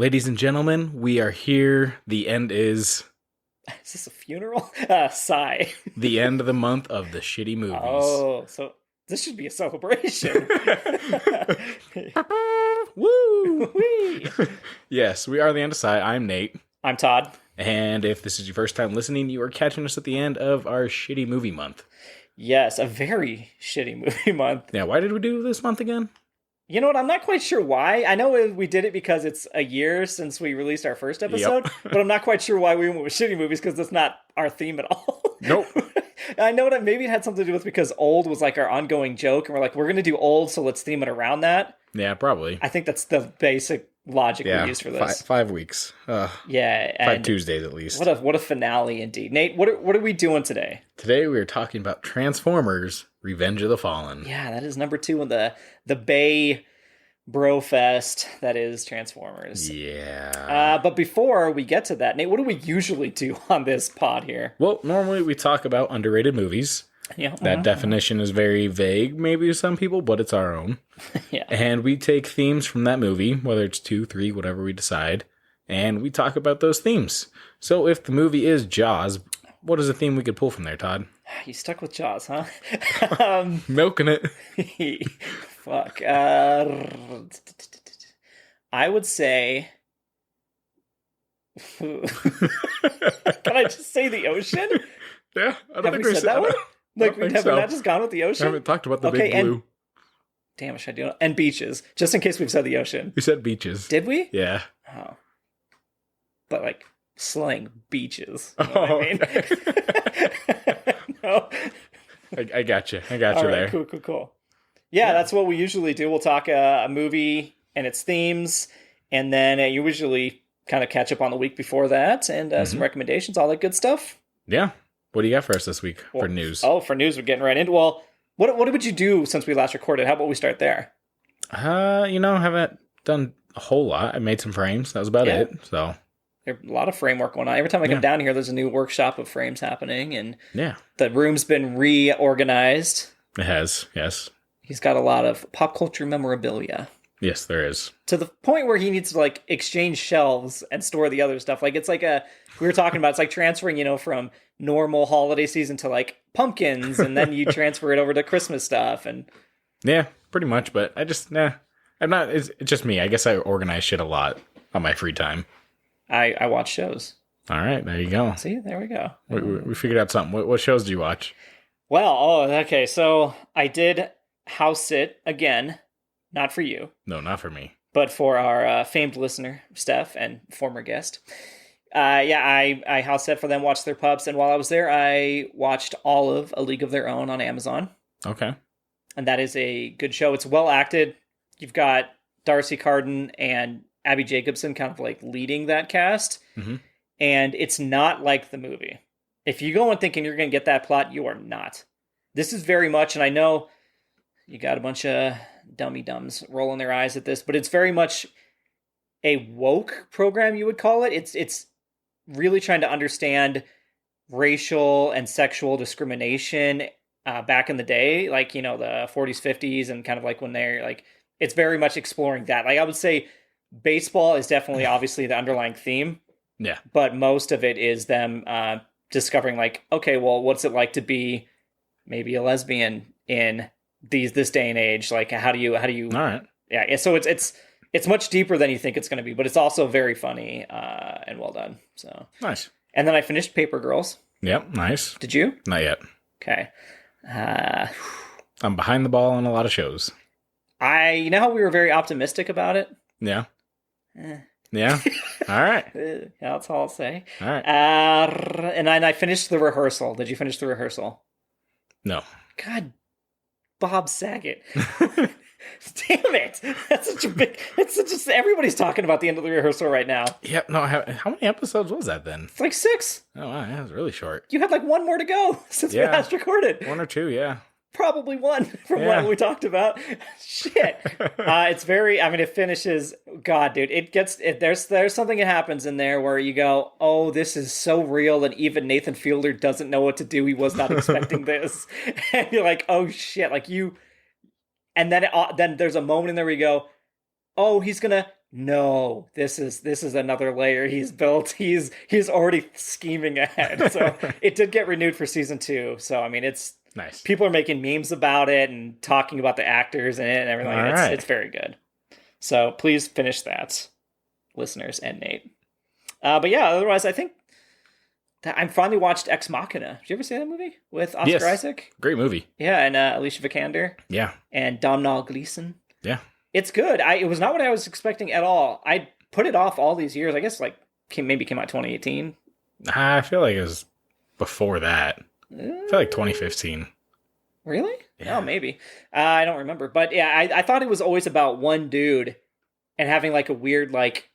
Ladies and gentlemen, we are here. The end is... Is this a funeral? Sigh. The end of the month of the shitty movies. Oh, so this should be a celebration. Woo! Yes, we are the end of Sigh. I'm Nate. I'm Todd. And if this is your first time listening, you are catching us at the end of our shitty movie month. Yes, a very shitty movie month. Yeah, why did we do this month again? You know what? I'm not quite sure why. I know we did it because it's a year since we released our first episode, but I'm not quite sure why we went with shitty movies because that's not our theme at all. Nope. I know that maybe it had something to do with because old was like our ongoing joke, and we're like, we're going to do old, so let's theme it around that. Yeah, probably. I think that's the basic logic we use for this. 5 weeks. Yeah. 5 Tuesdays at least. What a finale indeed. Nate, what are we doing today? Today we are talking about Transformers: Revenge of the Fallen. Yeah, that is number 2 in the Bay Bro Fest that is Transformers. Yeah. But before we get to that, Nate, what do we usually do on this pod here? Well, normally we talk about underrated movies. Yeah. That definition is very vague, maybe to some people, but it's our own. Yeah. And we take themes from that movie, whether it's 2, 3, whatever we decide, and we talk about those themes. So if the movie is Jaws, what is a theme we could pull from there, Todd? You stuck with Jaws, huh? Milking it. Fuck. I would say... Can I just say the ocean? Yeah. I don't think we said that one? Like, we have not just gone with the ocean? I haven't talked about the big blue. And, damn, should I do it? And beaches, just in case we've said the ocean. We said beaches. Did we? Yeah. Oh. But, like, slang beaches. You know what I mean? Okay. No. I got you. All there. Right, cool. Yeah, that's what we usually do. We'll talk a movie and its themes, and then you usually kind of catch up on the week before that, and some recommendations, all that good stuff. Yeah. What do you got for us this week for news? Oh, for news, we're getting right into. Well, what would you do since we last recorded? How about we start there? Haven't done a whole lot. I made some frames. That was about it. So there's a lot of framework going on. Every time I come down here, there's a new workshop of frames happening, and the room's been reorganized. It has, yes. He's got a lot of pop culture memorabilia. Yes, there is. To the point where he needs to like exchange shelves and store the other stuff. Like it's like we were talking about, it's like transferring, from normal holiday season to like pumpkins, and then you transfer it over to Christmas stuff. And yeah, pretty much. But I'm not, it's just me. I guess I organize shit a lot on my free time. I watch shows. All right, there you go. See, there we go. We figured out something. What shows do you watch? Well, okay. So I did house sit again. Not for you. No, not for me. But for our famed listener, Steph, and former guest. I house sat for them, watched their pups, and while I was there, I watched all of A League of Their Own on Amazon. Okay. And that is a good show. It's well acted. You've got Darcy Carden and Abby Jacobson kind of like leading that cast. Mm-hmm. And it's not like the movie. If you go in thinking you're going to get that plot, you are not. This is very much, and I know you got a bunch of dummy-dumbs rolling their eyes at this, but it's very much a woke program, you would call it. It's really trying to understand racial and sexual discrimination back in the day, like, the 40s, 50s, and kind of like when they're like, it's very much exploring that. Like, I would say baseball is definitely obviously the underlying theme. Yeah. But most of it is them discovering like, okay, well, what's it like to be maybe a lesbian in this day and age? Like, how do you all right. Yeah, so it's much deeper than you think it's going to be, but it's also very funny and well done. So nice. And then I finished Paper Girls. Yep, nice. Did you? Not yet. Okay. I'm behind the ball on a lot of shows. You know how we were very optimistic about it? Yeah. Yeah. All right. Yeah, that's all I'll say. All right. And then I finished The Rehearsal. Did you finish The Rehearsal? No. God, Bob Saget. Damn it. That's such a big... everybody's talking about the end of The Rehearsal right now. Yeah, no, how many episodes was that then? It's like 6. Oh, wow, yeah, it was really short. You had like 1 more to go since we last recorded. 1 or 2, yeah. Probably 1 from what we talked about. Shit. It's very... I mean, it finishes... God, dude, there's something that happens in there where you go, oh, this is so real, and even Nathan Fielder doesn't know what to do. He was not expecting this. And you're like, oh, shit. Like, you... And then there's a moment in there where you go, oh, he's going to no, this is another layer he's built. He's already scheming ahead. So it did get renewed for season 2. So I mean, it's Nice. people are making memes about it and talking about the actors in it and everything. It's very good. So please finish that, listeners and Nate. But yeah, otherwise, I think that I finally watched Ex Machina. Did you ever see that movie with Oscar Isaac? Great movie. Yeah, and Alicia Vikander. Yeah. And Domhnall Gleeson. Yeah. It's good. It was not what I was expecting at all. I put it off all these years. I guess maybe came out 2018. I feel like it was before that. I feel like 2015. Really? Yeah. Oh, maybe. I don't remember. But yeah, I thought it was always about one dude and having like a weird like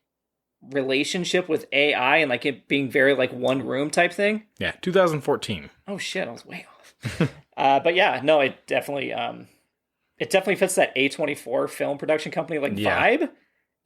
relationship with AI and like it being very like one room type thing. Yeah, 2014. Oh shit, I was way off. But yeah, no, it definitely fits that A24 film production company like vibe.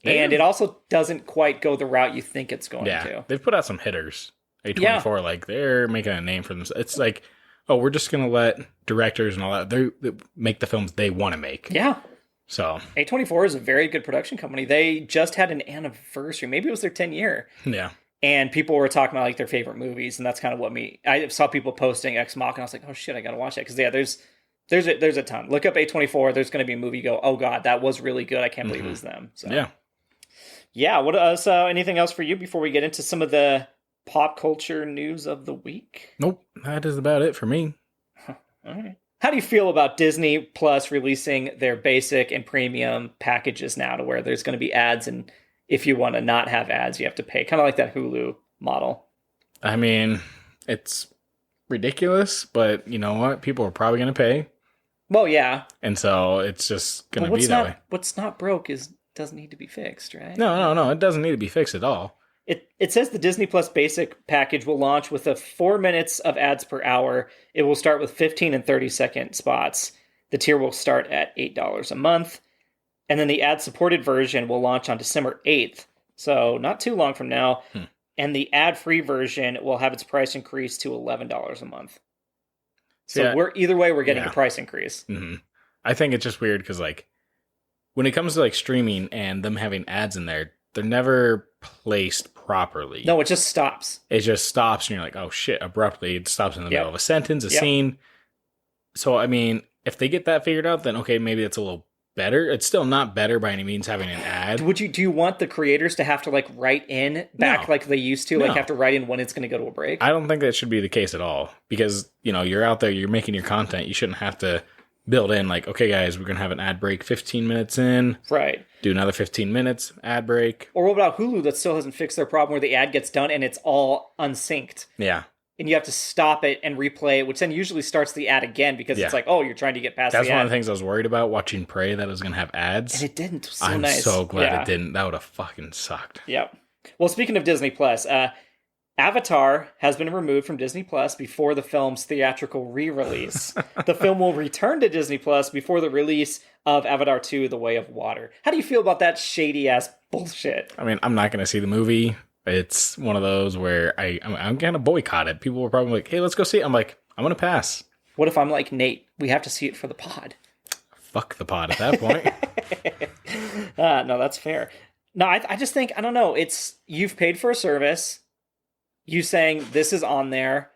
And it also doesn't quite go the route you think it's going to. They've put out some hitters. A24, like they're making a name for themselves. It's like, oh, we're just gonna let directors and all that they make the films they want to make. Yeah. So A24 is a very good production company. They just had an anniversary. Maybe it was their 10-year. Yeah. And people were talking about like their favorite movies, and that's kind of what I saw people posting Ex Machina, and I was like, oh shit, I gotta watch that because there's a ton. Look up A24. There's going to be a movie. You go, oh god, that was really good. I can't believe it was them. So yeah. What else? Anything else for you before we get into some of the pop culture news of the week? Nope, that is about it for me. All right. How do you feel about Disney Plus releasing their basic and premium packages now to where there's going to be ads, and if you want to not have ads, you have to pay, kind of like that Hulu model? I mean, it's ridiculous, but you know what? People are probably going to pay. Well, yeah. And so it's just going to be that way. What's not broke doesn't need to be fixed, right? No. It doesn't need to be fixed at all. It says the Disney Plus basic package will launch with 4 minutes of ads per hour. It will start with 15 and 30-second spots. The tier will start at $8 a month. And then the ad-supported version will launch on December 8th. So not too long from now. And the ad-free version will have its price increase to $11 a month. So we're getting a price increase. Mm-hmm. I think it's just weird because like when it comes to like streaming and them having ads in there, they're never placed properly. No, it just stops. It just stops and you're like, oh shit, abruptly. It stops in the middle of a sentence, a scene. So, I mean, if they get that figured out, then okay, maybe it's a little better. It's still not better by any means having an ad. Do you want the creators to have to like write in back like they used to, like have to write in when it's going to go to a break? I don't think that should be the case at all because, you know, you're out there, you're making your content. You shouldn't have to build in like, okay, guys, we're going to have an ad break 15 minutes in. Right. Do another 15 minutes, ad break. Or what about Hulu that still hasn't fixed their problem where the ad gets done and it's all unsynced? Yeah. And you have to stop it and replay it, which then usually starts the ad again because it's like, oh, you're trying to get past the ad. That's one of the things I was worried about watching Prey, that it was going to have ads. And it didn't. So I'm nice. so glad it didn't. That would have fucking sucked. Yep. Well, speaking of Disney Plus, Avatar has been removed from Disney Plus before the film's theatrical re-release. The film will return to Disney Plus before the release of Avatar 2: The Way of Water. How do you feel about that shady-ass bullshit? I mean, I'm not going to see the movie. It's one of those where I'm going to boycott it. People were probably like, hey, let's go see it. I'm like, I'm going to pass. What if I'm like, Nate, we have to see it for the pod? Fuck the pod at that point. No, that's fair. No, I just think, I don't know. You've paid for a service. You saying this is on there,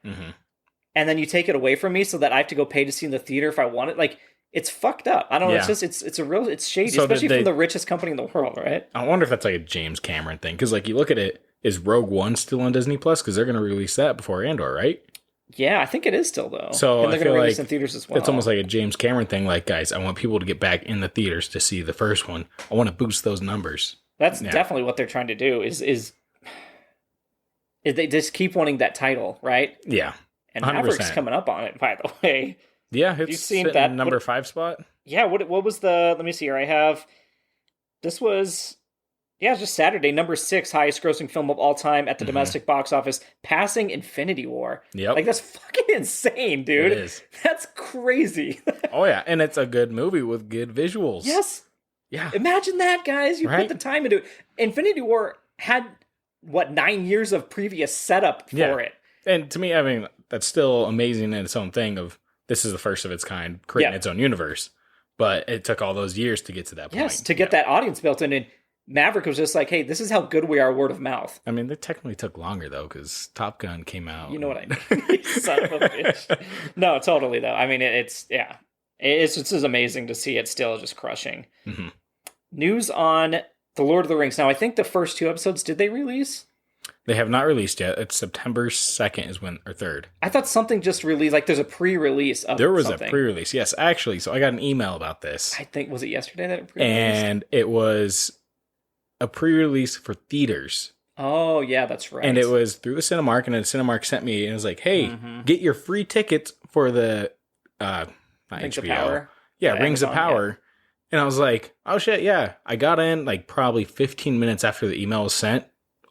and then you take it away from me so that I have to go pay to see in the theater if I want it. Like, it's fucked up. I don't know. It's just it's shady, so especially from the richest company in the world, right? I wonder if that's like a James Cameron thing because like you look at it, is Rogue One still on Disney Plus? Because they're going to release that before Andor, right? Yeah, I think it is still though. So and they're going to release in theaters as well. It's almost like a James Cameron thing. Like, guys, I want people to get back in the theaters to see the first one. I want to boost those numbers. That's definitely what they're trying to do. Is they just keep wanting that title, right? Yeah. And 100%. Maverick's coming up on it, by the way. Yeah, it's seen that number 5 spot. Yeah, what was the? Let me see here. I have. This was. Yeah, it's just Saturday, number 6 highest grossing film of all time at the domestic box office, passing Infinity War. Yep. Like, that's fucking insane, dude. It is. That's crazy. Oh, yeah. And it's a good movie with good visuals. Yes. Yeah. Imagine that, guys. You put the time into it. Infinity War had, 9 years of previous setup for it. And to me, I mean, that's still amazing in its own thing of this is the first of its kind, creating its own universe. But it took all those years to get to that point. Yes, to get that audience built in. And Maverick was just like, hey, this is how good we are word of mouth. I mean, they technically took longer, though, because Top Gun came out. You know what I mean? Son of a bitch. No, totally, though. I mean, it's just amazing to see it still just crushing. Mm-hmm. News on The Lord of the Rings. Now, I think the first 2 episodes, did they release? They have not released yet. It's September 2nd is when, or 3rd. I thought something just released, like there's a pre-release of There was something. a pre-release, yes. Actually, so I got an email about this. I think, was it yesterday that it pre-released? And it was a pre-release for theaters. Oh, yeah, that's right. And it was through the Cinemark, and then Cinemark sent me, and it was like, hey, get your free tickets for the, not Rings HBO. of Power? Yeah, The Rings Amazon, of Power. Yeah. And I was like, oh shit, yeah. I got in like probably 15 minutes after the email was sent.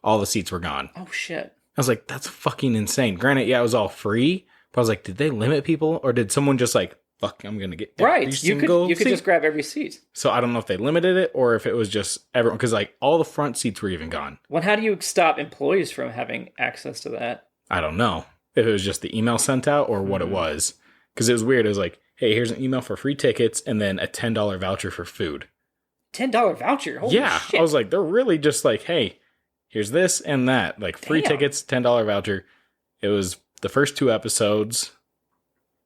All the seats were gone. Oh shit. I was like, that's fucking insane. Granted, yeah, it was all free, but I was like, did they limit people, or did someone just like, fuck, I'm gonna get right? Every single you could just grab every seat. So I don't know if they limited it or if it was just everyone, because like all the front seats were even gone. Well, how do you stop employees from having access to that? I don't know if it was just the email sent out or what it was, because it was weird. It was like, hey, here's an email for free tickets and then a $10 voucher for food. $10 voucher? Holy shit. I was like, they're really just like, hey, here's this and that, like free tickets, $10 voucher. It was the first 2 episodes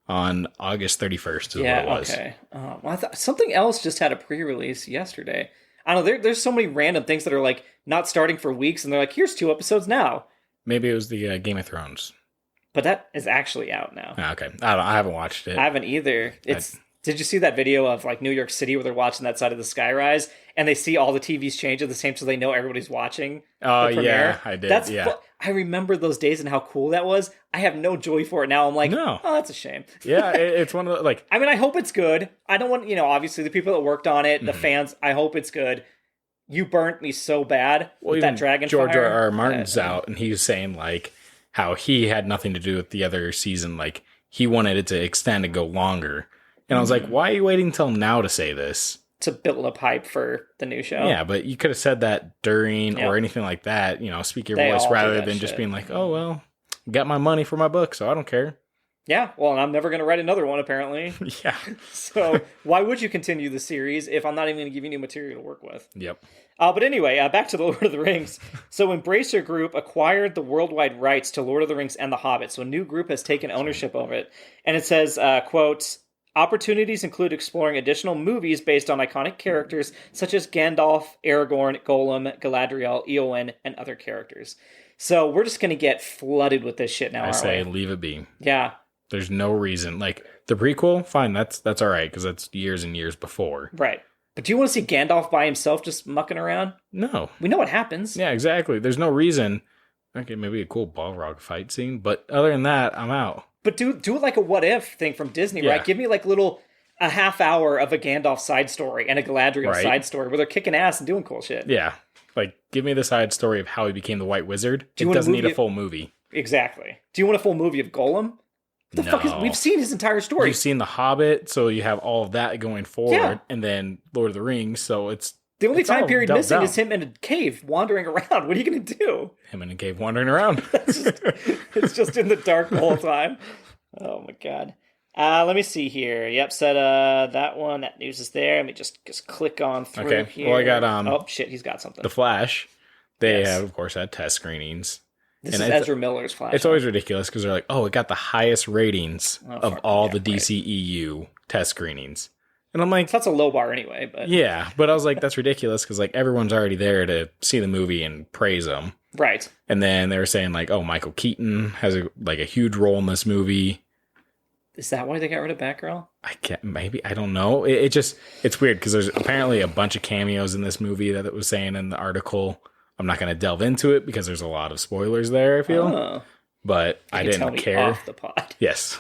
on August 31st is what it was. Okay. Well, I thought something else just had a pre-release yesterday. I don't know, there's so many random things that are like not starting for weeks, and they're like, here's 2 episodes now. Maybe it was the Game of Thrones. But that is actually out now. Okay. I haven't watched it. I haven't either. Did you see that video of like New York City where they're watching that side of the skyrise and they see all the TVs change at the same time so they know everybody's watching? Oh, yeah, I did. I remember those days and how cool that was. I have no joy for it now. I'm like, oh, that's a shame. Yeah, it's one of the, like... I mean, I hope it's good. I don't want, obviously the people that worked on it, the fans, I hope it's good. You burnt me so bad with that dragon George fire. R.R. Martin's out, and he was saying, like, how he had nothing to do with the other season. Like, he wanted it to extend and go longer. And I was like, why are you waiting until now to say this? To build up hype for the new show. Yeah, but you could have said that during or anything like that. Speak your voice rather than just being like, oh, well, got my money for my book, so I don't care. Yeah, well, and I'm never going to write another one, apparently. Yeah. So why would you continue the series if I'm not even going to give you new material to work with? Yep. But anyway, back to the Lord of the Rings. So Embracer Group acquired the worldwide rights to Lord of the Rings and The Hobbit. So a new group has taken ownership of it. And it says, quote, opportunities include exploring additional movies based on iconic characters such as Gandalf, Aragorn, Gollum, Galadriel, Eowyn, and other characters. So we're just going to get flooded with this shit now, aren't we? I say leave it be. Yeah. There's no reason. Like, the prequel, fine, that's all right, because that's years and years before. Right. But do you want to see Gandalf by himself just mucking around? No. We know what happens. Yeah, exactly. There's no reason. Okay, maybe a cool Balrog fight scene, but other than that, I'm out. But do it like a what if thing from Disney, right? Give me like a half hour of a Gandalf side story and a Galadriel side story where they're kicking ass and doing cool shit. Yeah. Like, give me the side story of how he became the White Wizard. It doesn't need a full movie. Exactly. Do you want a full movie of Gollum? What the fuck is... We've seen his entire story. You've seen The Hobbit, so you have all of that going forward, and then Lord of the Rings, so it's... The only time period missing is him in a cave wandering around. What are you going to do? Him in a cave wandering around. It's just in the dark the whole time. Oh my god. Let me see here. Yep, said that one. That news is there. Let me just click on through here. Well, I got... oh, shit, he's got something. The Flash. They have, of course, had test screenings. This is Ezra Miller's Flash. It's always ridiculous because they're like, oh, it got the highest ratings of all the DCEU test screenings. And I'm like... That's a low bar anyway, but... Yeah, but I was like, that's ridiculous because like everyone's already there to see the movie and praise them. Right. And then they were saying like, oh, Michael Keaton has a huge role in this movie. Is that why they got rid of Batgirl? Maybe, I don't know. It's weird because there's apparently a bunch of cameos in this movie that it was saying in the article. I'm not going to delve into it because there's a lot of spoilers there, I feel. But I didn't care. Off the pod. Yes.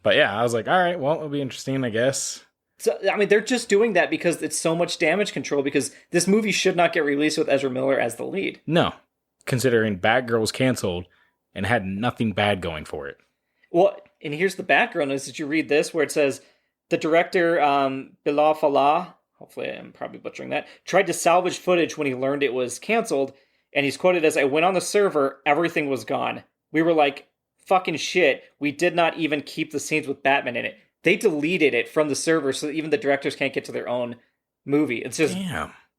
But yeah, I was like, all right, well, it'll be interesting, I guess. So, I mean, they're just doing that because it's so much damage control because this movie should not get released with Ezra Miller as the lead. No. Considering Batgirl was canceled and had nothing bad going for it. Well, and here's the background is that you read this where it says the director, Bilal Fallah, hopefully I'm probably butchering that, tried to salvage footage when he learned it was canceled. And he's quoted as, I went on the server, everything was gone. We were like, fucking shit. We did not even keep the scenes with Batman in it. They deleted it from the server so that even the directors can't get to their own movie. It's just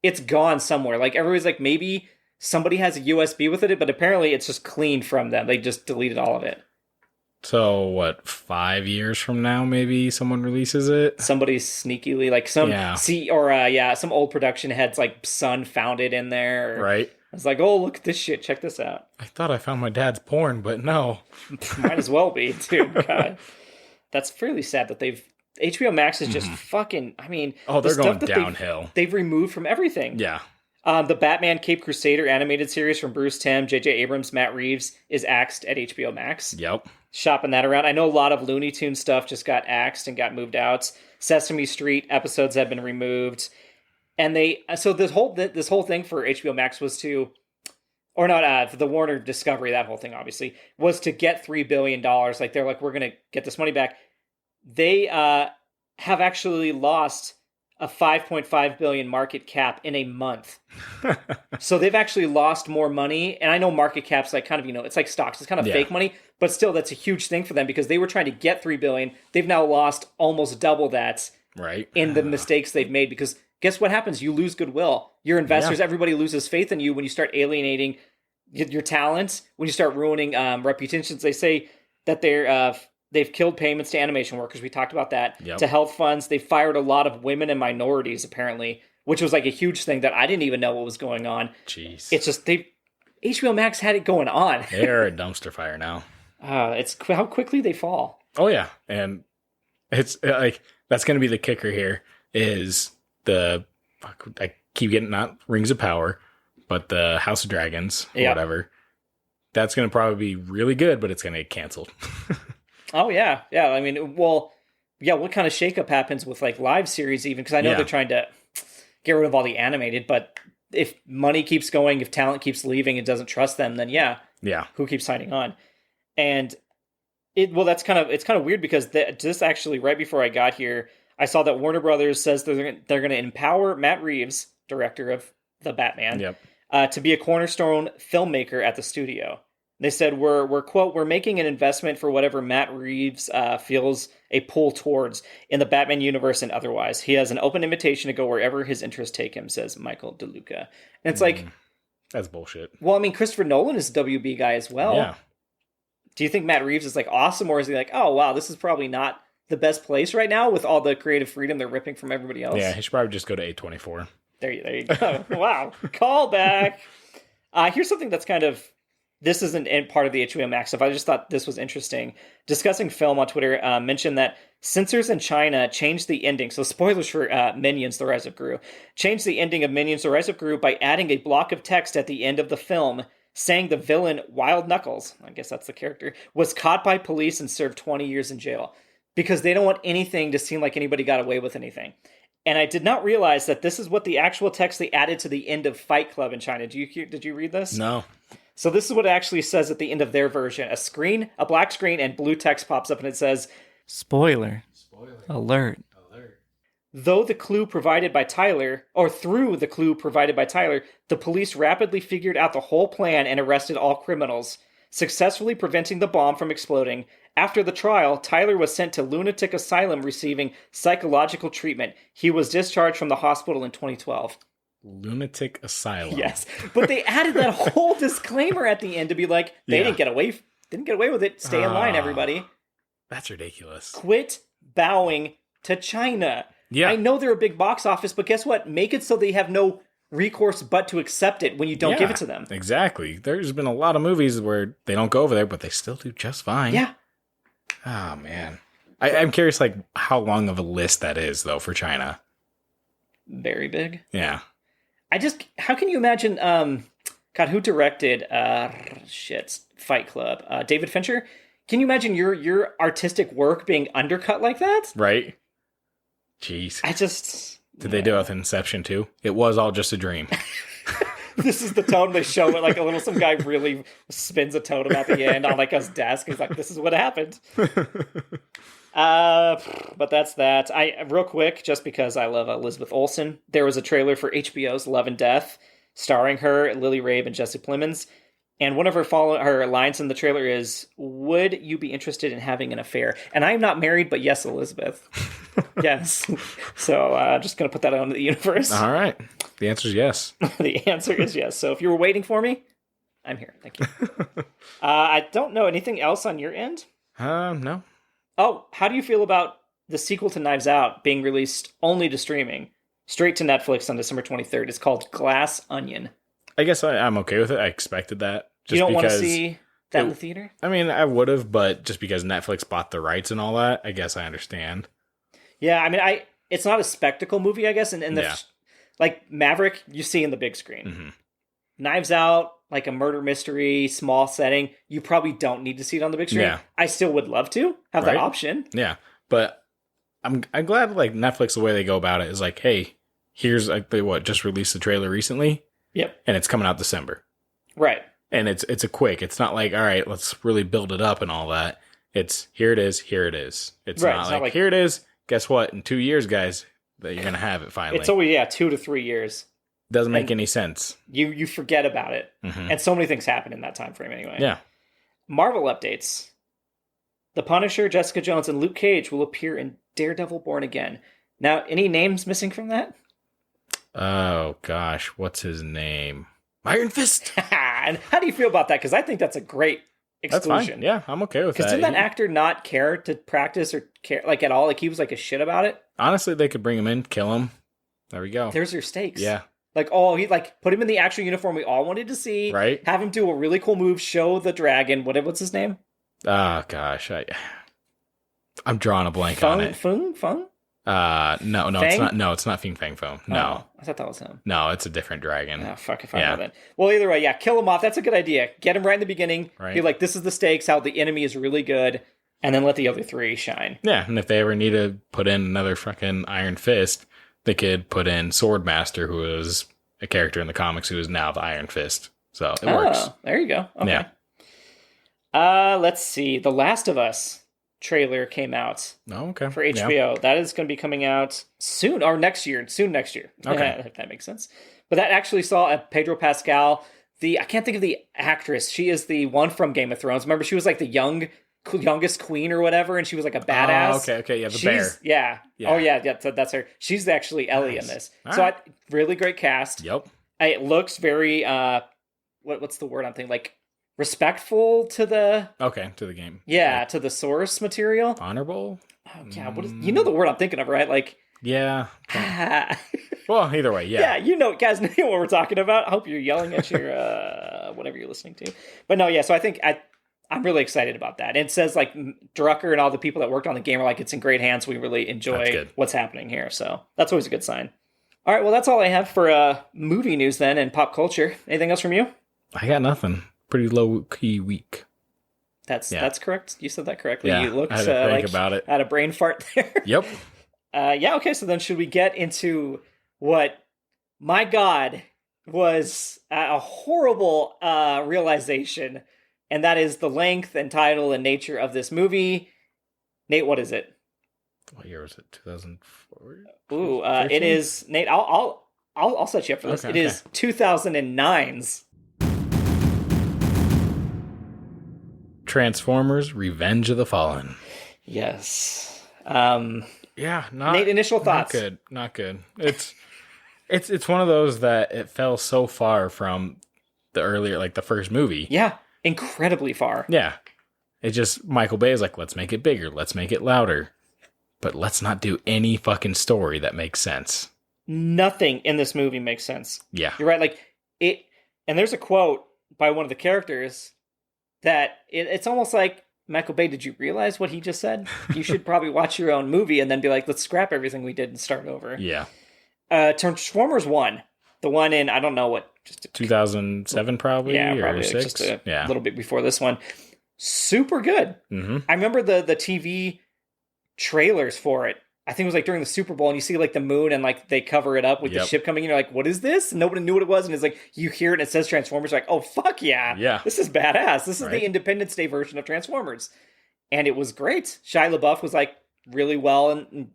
it's gone somewhere. Like, everybody's like, maybe somebody has a USB with it, but apparently it's just cleaned from them. They just deleted all of it. So, what, 5 years from now, maybe someone releases it? Somebody's sneakily, like, some old production head's, like, son found it in there. Right. It's like, oh, look at this shit. Check this out. I thought I found my dad's porn, but no. Might as well be, dude. God. That's fairly sad that HBO Max is just fucking, I mean... Oh, they're going downhill. They've removed from everything. Yeah. The Batman Cape Crusader animated series from Bruce Timm, J.J. Abrams, Matt Reeves is axed at HBO Max. Yep. Shopping that around. I know a lot of Looney Tunes stuff just got axed and got moved out. Sesame Street episodes have been removed. And so this whole thing for HBO Max was to... Or not, for the Warner Discovery, that whole thing, obviously, was to get $3 billion. Like, they're like, we're going to get this money back. They have actually lost a $5.5 billion market cap in a month. So they've actually lost more money. And I know market cap's like kind of, it's like stocks. It's kind of fake money. But still, that's a huge thing for them because they were trying to get $3 billion. They've now lost almost double that in the mistakes they've made because... Guess what happens? You lose goodwill. Your investors, everybody loses faith in you when you start alienating your talent, when you start ruining reputations. They say that they've killed payments to animation workers. We talked about that. Yep. To health funds. They fired a lot of women and minorities, apparently, which was like a huge thing that I didn't even know what was going on. Jeez. It's just, HBO Max had it going on. They're a dumpster fire now. It's how quickly they fall. Oh, yeah. And it's like, that's going to be the kicker here is... I keep getting not Rings of Power, but the House of Dragons or whatever. That's going to probably be really good, but it's going to get canceled. Oh, yeah. Yeah. I mean, what kind of shakeup happens with like live series even? Because I know they're trying to get rid of all the animated, but if money keeps going, if talent keeps leaving and doesn't trust them, then who keeps signing on? And it's kind of weird because just actually right before I got here, I saw that Warner Brothers says they're going to empower Matt Reeves, director of the Batman, to be a cornerstone filmmaker at the studio. They said, we're making an investment for whatever Matt Reeves feels a pull towards in the Batman universe and otherwise. He has an open invitation to go wherever his interests take him, says Michael DeLuca. And it's like... That's bullshit. Well, I mean, Christopher Nolan is a WB guy as well. Yeah. Do you think Matt Reeves is like awesome, or is he like, oh, wow, this is probably not the best place right now with all the creative freedom they're ripping from everybody else? Yeah, he should probably just go to A24. There you go. Wow. Call back. Here's something that's kind of... This isn't part of the HBO Max stuff. I just thought this was interesting. Discussing Film on Twitter mentioned that censors in China changed the ending. So spoilers for Minions: The Rise of Gru. Changed the ending of Minions: The Rise of Gru by adding a block of text at the end of the film saying the villain, Wild Knuckles, I guess that's the character, was caught by police and served 20 years in jail. Because they don't want anything to seem like anybody got away with anything. And I did not realize that this is what the actual text they added to the end of Fight Club in China. Did you read this? No. So this is what it actually says at the end of their version. A black screen and blue text pops up and it says, Spoiler. Alert. Through the clue provided by Tyler, the police rapidly figured out the whole plan and arrested all criminals, successfully preventing the bomb from exploding. After the trial, Tyler was sent to lunatic asylum receiving psychological treatment. He was discharged from the hospital in 2012. Lunatic asylum. Yes, but they added that whole disclaimer at the end to be like, they didn't get away with it. Stay in line, everybody. That's ridiculous. Quit bowing to China. Yeah, I know they're a big box office, but guess what? Make it so they have no recourse but to accept it when you don't give it to them. Exactly. There's been a lot of movies where they don't go over there, but they still do just fine. Yeah. Oh, man. I'm curious, like, how long of a list that is, though, for China. Very big. Yeah. How can you imagine, God, who directed, Fight Club? David Fincher? Can you imagine your artistic work being undercut like that? Right. Jeez. Did they do it with Inception, too? It was all just a dream. This is the tone they show it, like some guy really spins a totem at the end on like his desk. He's like, this is what happened. But that's that. Real quick, just because I love Elizabeth Olsen, there was a trailer for HBO's Love and Death, starring her, Lily Rabe, and Jesse Plemons. And one of her lines in the trailer is, would you be interested in having an affair? And I am not married, but yes, Elizabeth. Yes. So just going to put that out into the universe. All right. The answer is yes. The answer is yes. So if you were waiting for me, I'm here. Thank you. I don't know anything else on your end. No. Oh, how do you feel about the sequel to Knives Out being released only to streaming, straight to Netflix on December 23rd? It's called Glass Onion. I guess I'm okay with it. I expected that. You don't want to see that in the theater? I mean, I would have, but just because Netflix bought the rights and all that, I guess I understand. Yeah, I mean, it's not a spectacle movie, I guess, and like Maverick, you see in the big screen. Mm-hmm. Knives Out, like a murder mystery, small setting, you probably don't need to see it on the big screen. Yeah. I still would love to have that option. Yeah, but I'm glad like Netflix, the way they go about it is like, hey, here's like they just released the trailer recently. Yep. And it's coming out December. Right. And it's a quick. It's not like, all right, let's really build it up and all that. It's here it is, here it is. It's not like here it is. Guess what? In 2 years, guys, that you're gonna have it finally. It's always 2 to 3 years. Doesn't make any sense. You forget about it. Mm-hmm. And so many things happen in that time frame anyway. Yeah. Marvel updates. The Punisher, Jessica Jones, and Luke Cage will appear in Daredevil Born Again. Now, any names missing from that? Oh, gosh. What's his name? Iron Fist. And how do you feel about that? Because I think that's a great exclusion. That's fine. Yeah, I'm okay with that. Because didn't that actor not care to practice or care like at all? Like he was like a shit about it? Honestly, they could bring him in, kill him. There we go. There's your stakes. Yeah. Like, he like put him in the actual uniform we all wanted to see. Right. Have him do a really cool move, show the dragon. What's his name? Oh, gosh. I'm drawing a blank on it. Fung? No, Fang? it's not. No, it's not Fing Fang Foam. No. Oh, I thought that was him. No, it's a different dragon. Oh, fuck if I know that. Well, either way, kill him off. That's a good idea. Get him right in the beginning. Right. Be like, this is the stakes, how the enemy is really good, and then let the other three shine. Yeah, and if they ever need to put in another fucking Iron Fist, they could put in Swordmaster, who is a character in the comics who is now the Iron Fist. So it works. There you go. Okay. Yeah. Let's see. The Last of Us trailer came out. Oh, okay. For HBO. Yeah. That is going to be coming out soon, or next year. Soon next year. Okay. If that makes sense. But that actually saw Pedro Pascal. I can't think of the actress. She is the one from Game of Thrones. Remember, she was like the youngest queen or whatever, and she was like a badass. Oh, okay. Yeah, the bear. Yeah. Oh, yeah. That's her. She's actually Ellie in this. All so right. really great cast. Yep. It looks very, what's the word I'm thinking? Like, respectful to the... Okay, to the game. Yeah, to the source material. Honorable? Oh, yeah, you know the word I'm thinking of, right? Like... Yeah. Well, either way, yeah. Yeah, guys know what we're talking about. I hope you're yelling at your, whatever you're listening to. But no, yeah, so I think I'm really excited about that. And it says, like, Drucker and all the people that worked on the game are like, it's in great hands. We really enjoy what's happening here. So that's always a good sign. All right, well, that's all I have for movie news then and pop culture. Anything else from you? I got nothing. Pretty low-key week. That's correct. You said that correctly. Yeah, you looked I had to think about it. Had a brain fart there. Yep. Okay, so then should we get into what, my God, was a horrible realization, and that is the length and title and nature of this movie. Nate, what is it? What year was it? 2004? Ooh, it is, Nate, I'll set you up for this. It is 2009's Transformers: Revenge of the Fallen. Yes. Yeah, Nate, initial thoughts. Not good. It's one of those that it fell so far from the earlier, like the first movie. Yeah, incredibly far. Yeah. It just, Michael Bay is like, let's make it bigger, let's make it louder, but let's not do any fucking story that makes sense. Nothing in this movie makes sense. Yeah. You're right, like, and there's a quote by one of the characters that it's almost like, Michael Bay, did you realize what he just said? You should probably watch your own movie and then be like, let's scrap everything we did and start over. Yeah. Transformers 1, the one in, I don't know what, just 2007 probably? Yeah, probably or 6? Just a little bit before this one. Super good. Mm-hmm. I remember the TV trailers for it. I think it was like during the Super Bowl, and you see like the moon and like they cover it up with the ship coming in. You're like, what is this? And nobody knew what it was. And it's like, you hear it and it says Transformers. You're like, oh, fuck yeah. Yeah. This is badass. This is the Independence Day version of Transformers. And it was great. Shia LaBeouf was like really well and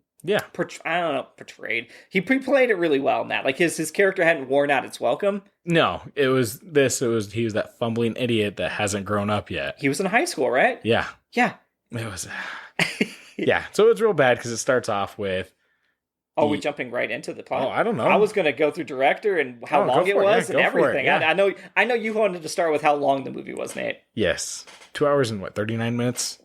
portrayed. He played it really well in that. Like his character hadn't worn out its welcome. No, he was that fumbling idiot that hasn't grown up yet. He was in high school, right? Yeah. Yeah. It was... Yeah, so it's real bad because it starts off with Oh, we're jumping right into the plot. Oh, I don't know. I was going to go through director and how long it was and everything. Yeah. I know you wanted to start with how long the movie was, Nate. Yes. 2 hours and 39 minutes?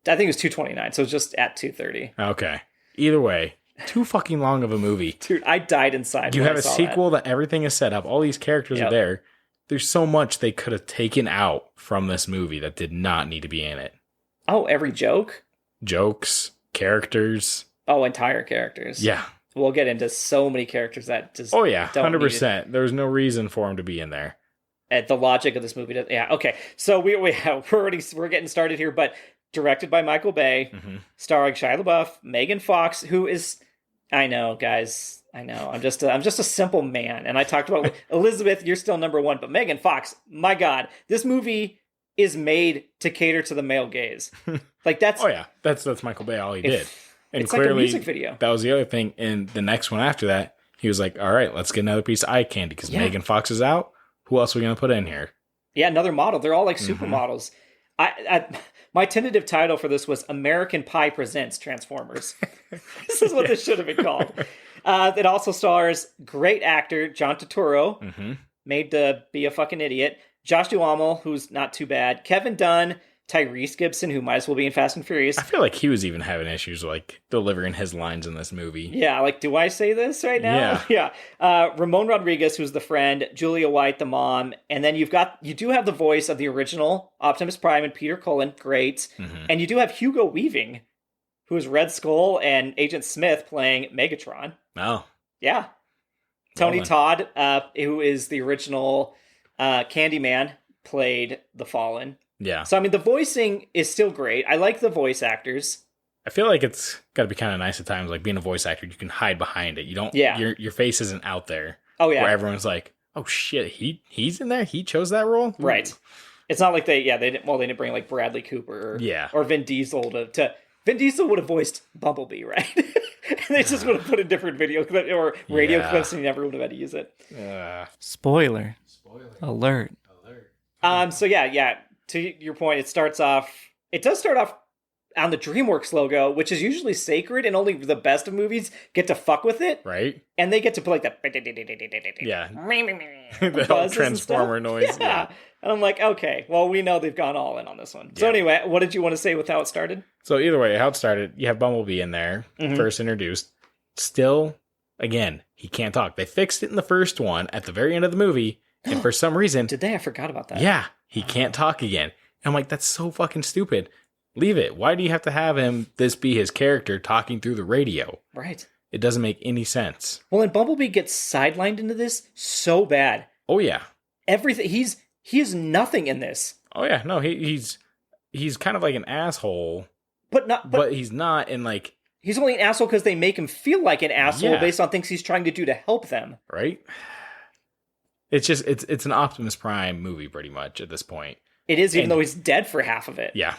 I think it was 2:29, so it was just at 2:30. Okay. Either way, too fucking long of a movie. Dude, I died inside. You have a sequel that everything is set up. All these characters are there. There's so much they could have taken out from this movie that did not need to be in it. Oh, every joke? Jokes, characters. Oh, entire characters. Yeah. We'll get into so many characters that just Oh, yeah. 100%. There was no reason for them to be in there. The logic of this movie. Yeah, okay. So we're getting started here, but directed by Michael Bay, starring Shia LaBeouf, Megan Fox, who is... I know, guys. I know. I'm just a simple man. And I talked about Elizabeth, you're still number one. But Megan Fox, my God, this movie is made to cater to the male gaze. Like that's... Oh, yeah. That's Michael Bay, all he did. And it's clearly, like a music video. That was the other thing. And the next one after that, he was like, all right, let's get another piece of eye candy because Megan Fox is out. Who else are we going to put in here? Yeah, another model. They're all like supermodels. My tentative title for this was American Pie Presents Transformers. This is what this should have been called. It also stars great actor John Turturro, made to be a fucking idiot. Josh Duhamel, who's not too bad. Kevin Dunn, Tyrese Gibson, who might as well be in Fast and Furious. I feel like he was even having issues like delivering his lines in this movie. Yeah, like, do I say this right now? Yeah. Ramon Rodriguez, who's the friend, Julia White, the mom, and then you do have the voice of the original Optimus Prime and Peter Cullen, great. And you do have Hugo Weaving, who is Red Skull, and Agent Smith playing Megatron. Oh. Yeah. Tony Todd, who is the original Candyman, played the Fallen. Yeah. So, I mean, the voicing is still great. I like the voice actors. I feel like it's got to be kind of nice at times. Like being a voice actor, you can hide behind it. You don't. Yeah. Your face isn't out there. Oh yeah. Where everyone's like, "Oh shit, he's in there. He chose that role." Right. It's not like they didn't bring like Bradley Cooper or Vin Diesel to Vin Diesel would have voiced Bumblebee, right? And they just would have put in different video clip or radio clips, and you never would have had to use it. Spoiler alert. So yeah. To your point, it does start off on the DreamWorks logo, which is usually sacred, and only the best of movies get to fuck with it. Right. And they get to put like that. Yeah. The whole Transformer noise. Yeah. And I'm like, okay, well, we know they've gone all in on this one. So anyway, what did you want to say with how it started? So either way, how it started, you have Bumblebee in there, first introduced. Still, again, he can't talk. They fixed it in the first one at the very end of the movie, and for some reason... Did they? I forgot about that. Yeah. He can't talk again. I'm like, that's so fucking stupid. Leave it. Why do you have to have this be his character talking through the radio? Right. It doesn't make any sense. Well, and Bumblebee gets sidelined into this so bad. Oh, yeah. Everything. He is nothing in this. Oh, yeah. No, he's kind of like an asshole. But he's not, and like... He's only an asshole because they make him feel like an asshole based on things he's trying to do to help them. Right? It's just, it's an Optimus Prime movie pretty much at this point. It is, even though he's dead for half of it. Yeah.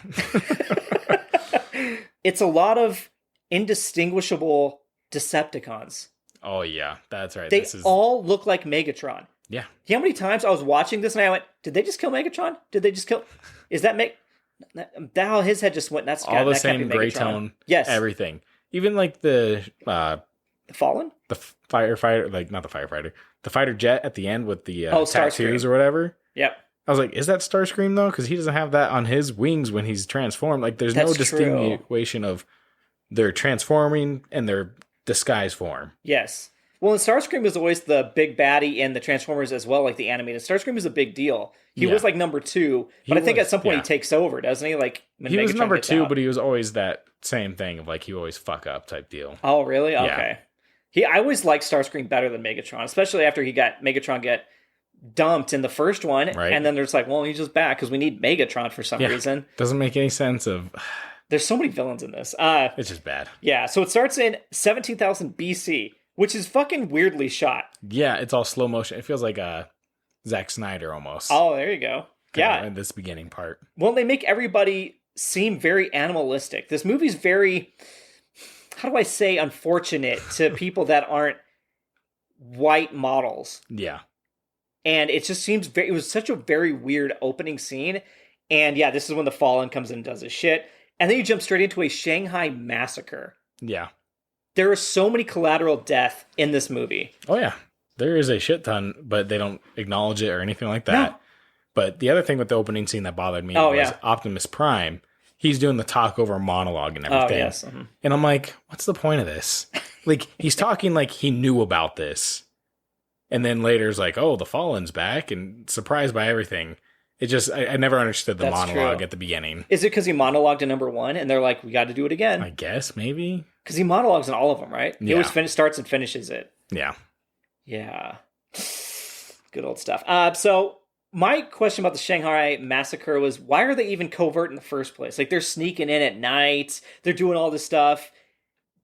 It's a lot of indistinguishable Decepticons. Oh, yeah. That's right. They all look like Megatron. Yeah. How many times I was watching this and I went, did they just kill Megatron? Did they just kill... Is that That his head just went, that's all the same gray tone. Yes. Everything. Even like the Fallen? The firefighter, like not the firefighter. The fighter jet at the end with the tattoos or whatever. Yep. I was like, is that Starscream though? Because he doesn't have that on his wings when he's transformed. Like, there's no distinguishing of their transforming and their disguise form. Yes. Well, and Starscream was always the big baddie in the Transformers as well, like the animated. Starscream is a big deal. He was like number 2, but I think at some point he takes over, doesn't he? Like he was number 2, but he was always that same thing of like he always fuck up type deal. Oh, really? Okay. I always liked Starscream better than Megatron, especially after Megatron get dumped in the first one, and then there's like, well, he's just back because we need Megatron for some reason. Doesn't make any sense of... There's so many villains in this. It's just bad. Yeah, so it starts in 17,000 BC, which is fucking weirdly shot. Yeah, it's all slow motion. It feels like Zack Snyder almost. Oh, there you go. Yeah. In this beginning part. Well, they make everybody seem very animalistic. This movie's very, how do I say, unfortunate to people that aren't white models. Yeah. And it just seems it was such a very weird opening scene. And yeah, this is when the Fallen comes in and does his shit. And then you jump straight into a Shanghai massacre. Yeah. there is so many collateral death in this movie. Oh, yeah. There is a shit ton, but they don't acknowledge it or anything like that. No. But the other thing with the opening scene that bothered me was Optimus Prime. He's doing the talk over monologue and everything. Oh, yes. Mm-hmm. And I'm like, what's the point of this? Like, he's talking like he knew about this. And then later it's like, oh, the Fallen's back and surprised by everything. It just, I never understood the monologue at the beginning. Is it because he monologued in number 1 and they're like, we got to do it again? I guess, maybe. Because he monologues in all of them, right? Yeah. He always starts and finishes it. Yeah. Yeah. Good old stuff. So my question about the Shanghai Massacre was, why are they even covert in the first place? Like, they're sneaking in at night. They're doing all this stuff.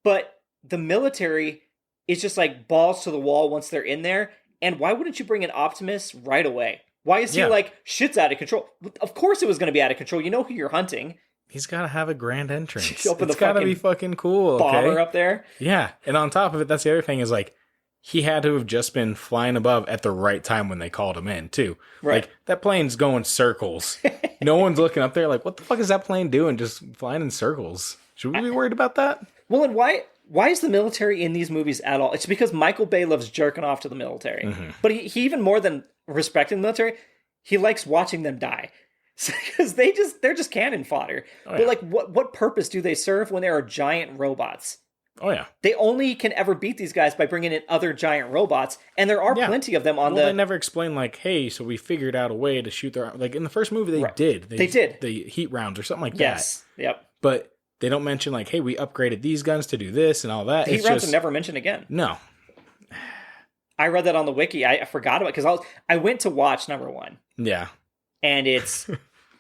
But the military is just like balls to the wall once they're in there. And why wouldn't you bring in Optimus right away? Why is he like, shit's out of control? Of course it was going to be out of control. You know who you're hunting. He's got to have a grand entrance. It's got to be fucking cool, okay? Bomber up there. Yeah. And on top of it, that's the other thing is like, he had to have just been flying above at the right time when they called him in, too. Right. Like, that plane's going circles. No one's looking up there like, what the fuck is that plane doing just flying in circles? Should we be worried about that? Well, and why is the military in these movies at all? It's because Michael Bay loves jerking off to the military. Mm-hmm. But he even more than respecting the military, he likes watching them die. Because they're just cannon fodder. Oh, yeah. But like, what purpose do they serve when there are giant robots? Oh, yeah. They only can ever beat these guys by bringing in other giant robots, and there are plenty of them on they never explain, like, hey, so we figured out a way to shoot their... Like, in the first movie, they did. They did. The heat rounds or something like that. Yes, yep. But they don't mention, like, hey, we upgraded these guns to do this and all that. The heat rounds are never mentioned again. No. I read that on the wiki. I forgot about it, because I went to watch number 1. Yeah. And it's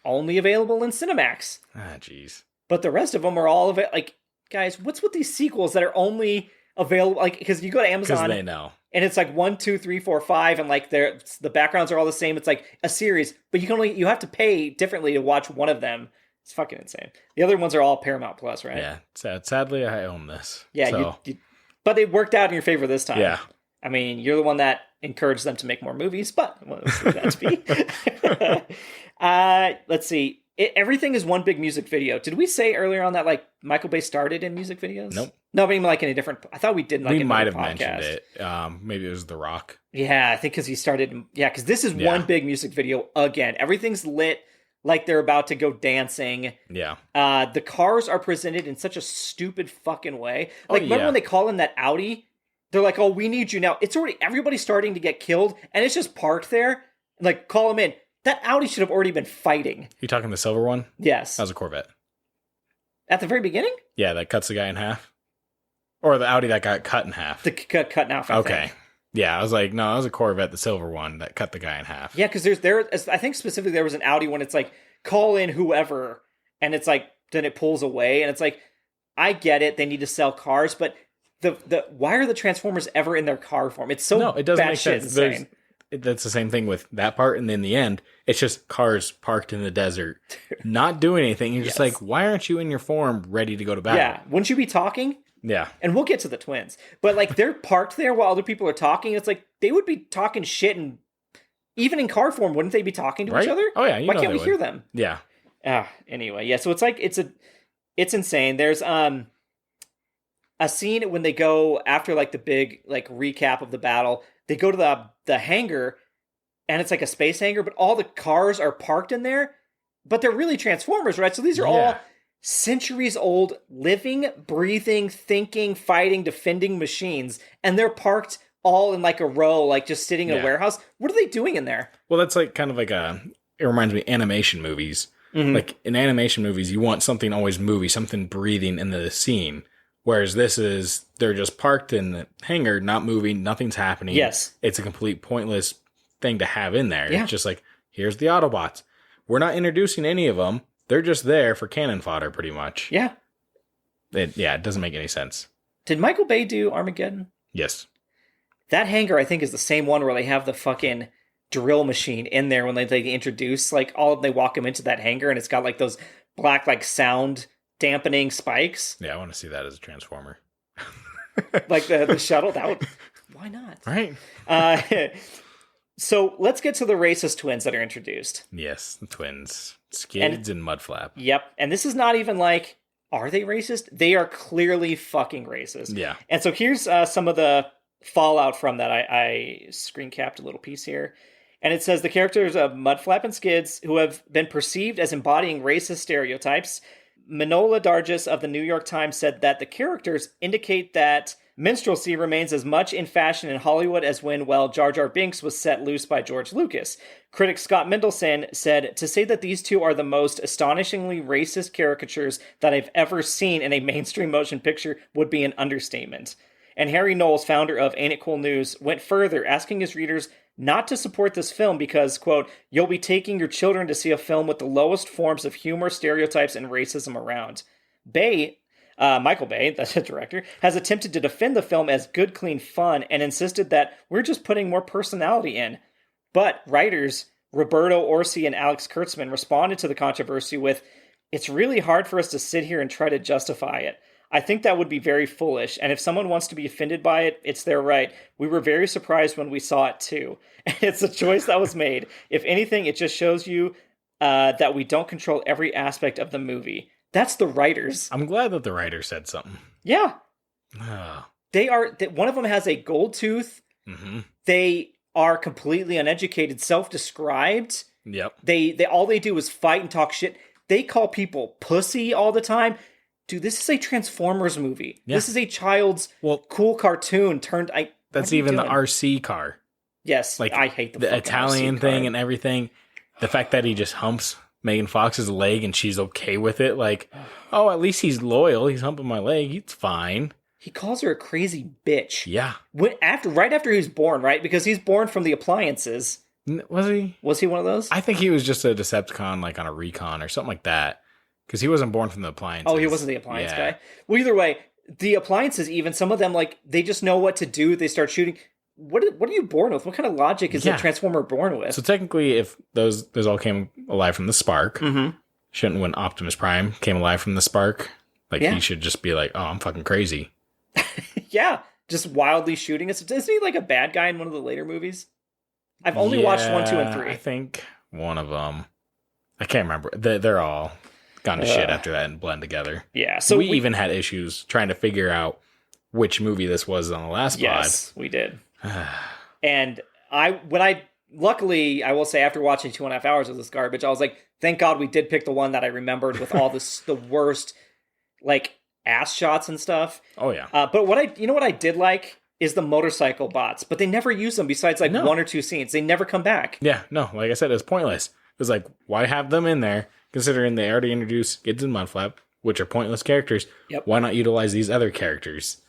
only available in Cinemax. Ah, jeez. But the rest of them are all available. Like, guys, what's with these sequels that are only available? Like, because you go to Amazon, because they know, and it's like 1, 2, 3, 4, 5, and like the backgrounds are all the same. It's like a series, but you have to pay differently to watch one of them. It's fucking insane. The other ones are all Paramount Plus, right? Yeah. Sadly, I own this. Yeah, so. But they worked out in your favor this time. Yeah. I mean, you're the one that encouraged them to make more movies, but let's leave that to be. Let's see. Everything is one big music video. Did we say earlier on that like Michael Bay started in music videos? Nope. No, but even like in a different... I thought we did like we might have mentioned it. Maybe it was The Rock. Yeah, I think because he started... Yeah, because this is one big music video again. Everything's lit like they're about to go dancing. Yeah. The cars are presented in such a stupid fucking way. Like, remember when they call in that Audi? They're like, oh, we need you now. It's already... Everybody's starting to get killed, and it's just parked there. Like, call them in. That Audi should have already been fighting. You talking the silver one? Yes. That was a Corvette. At the very beginning? Yeah, that cuts the guy in half. Or the Audi that got cut in half. The cut in half, I think. Yeah, I was like, no, that was a Corvette, the silver one, that cut the guy in half. Yeah, because I think specifically there was an Audi when it's like, call in whoever, and it's like, then it pulls away, and it's like, I get it, they need to sell cars, but why are the Transformers ever in their car form? It's so it doesn't make sense. That's the same thing with that part, and in the end, it's just cars parked in the desert, not doing anything. You're just like, why aren't you in your form ready to go to battle? Yeah, wouldn't you be talking? Yeah. And we'll get to the twins. But like, they're parked there while other people are talking. It's like, they would be talking shit, and even in car form, wouldn't they be talking to each other? Oh yeah, why can't we hear them? Yeah. Anyway, yeah, so it's like, it's insane. There's a scene when they go after like the big like recap of the battle. They go to the hangar, and it's like a space hangar, but all the cars are parked in there, but they're really Transformers, right? So these are all centuries old, living, breathing, thinking, fighting, defending machines, and they're parked all in like a row, like just sitting in a warehouse. What are they doing in there? Well, that's like kind of like it reminds me of animation movies. Mm-hmm. Like in animation movies, you want something always moving, something breathing in the scene. Whereas they're just parked in the hangar, not moving, nothing's happening. Yes. It's a complete pointless thing to have in there. Yeah. It's just like, here's the Autobots. We're not introducing any of them. They're just there for cannon fodder, pretty much. Yeah. It doesn't make any sense. Did Michael Bay do Armageddon? Yes. That hangar, I think, is the same one where they have the fucking drill machine in there when they introduce, like, they walk them into that hangar, and it's got, like, those black, like, sound dampening spikes. Yeah, I want to see that as a Transformer. Like the shuttle. Why not? Right. So let's get to the racist twins that are introduced. Yes, the twins. Skids and Mudflap. Yep. And this is not even like are they racist? They are clearly fucking racist. Yeah. And so here's some of the fallout from that. I screen capped a little piece here. And it says the characters of Mudflap and Skids, who have been perceived as embodying racist stereotypes. Manola Dargis of the New York Times said that the characters indicate that minstrelsy remains as much in fashion in Hollywood as when, well, Jar Jar Binks was set loose by George Lucas. Critic Scott Mendelson said, to say that these two are the most astonishingly racist caricatures that I've ever seen in a mainstream motion picture would be an understatement. And Harry Knowles, founder of Ain't It Cool News, went further, asking his readers not to support this film because, quote, you'll be taking your children to see a film with the lowest forms of humor, stereotypes, and racism around. Michael Bay, that's the director, has attempted to defend the film as good, clean fun and insisted that we're just putting more personality in. But writers Roberto Orsi and Alex Kurtzman responded to the controversy with, it's really hard for us to sit here and try to justify it. I think that would be very foolish, and if someone wants to be offended by it, it's their right. We were very surprised when we saw it too. And it's a choice that was made. If anything, it just shows you that we don't control every aspect of the movie. That's the writers. I'm glad that the writer said something. Yeah. They are. One of them has a gold tooth. Mm-hmm. They are completely uneducated, self-described. Yep. They all they do is fight and talk shit. They call people pussy all the time. Dude, this is a Transformers movie. Yeah. This is a child's cool cartoon turned... That's even the RC car. Yes, like I hate the Italian thing and everything. The fact that he just humps Megan Fox's leg and she's okay with it. Like, oh, at least he's loyal. He's humping my leg. It's fine. He calls her a crazy bitch. Yeah. Right after he was born, right? Because he's born from the appliances. Was he? Was he one of those? I think he was just a Decepticon, like on a recon or something like that. Because he wasn't born from the appliances. Oh, he wasn't the appliance guy? Well, either way, the appliances, even, some of them, like, they just know what to do. They start shooting. What are you born with? What kind of logic is a Transformer born with? So technically, if those all came alive from the spark, shouldn't when Optimus Prime came alive from the spark, like, he should just be like, oh, I'm fucking crazy. Yeah, just wildly shooting. Isn't he like a bad guy in one of the later movies? I've only watched 1, 2, and 3. I think one of them. I can't remember. They're all gone to shit after that and blend together. Yeah, so we even had issues trying to figure out which movie this was on the last pod. Yes, we did. And luckily, I will say, after watching 2.5 hours of this garbage, I was like, thank God we did pick the one that I remembered with all the worst, like, ass shots and stuff. Oh yeah. But what I did like is the motorcycle bots, but they never use them besides like 1 or 2 scenes. They never come back. Yeah, no, like I said, it's pointless. It was like, why have them in there, considering they already introduced Skids and Mudflap, which are pointless characters. Yep. Why not utilize these other characters?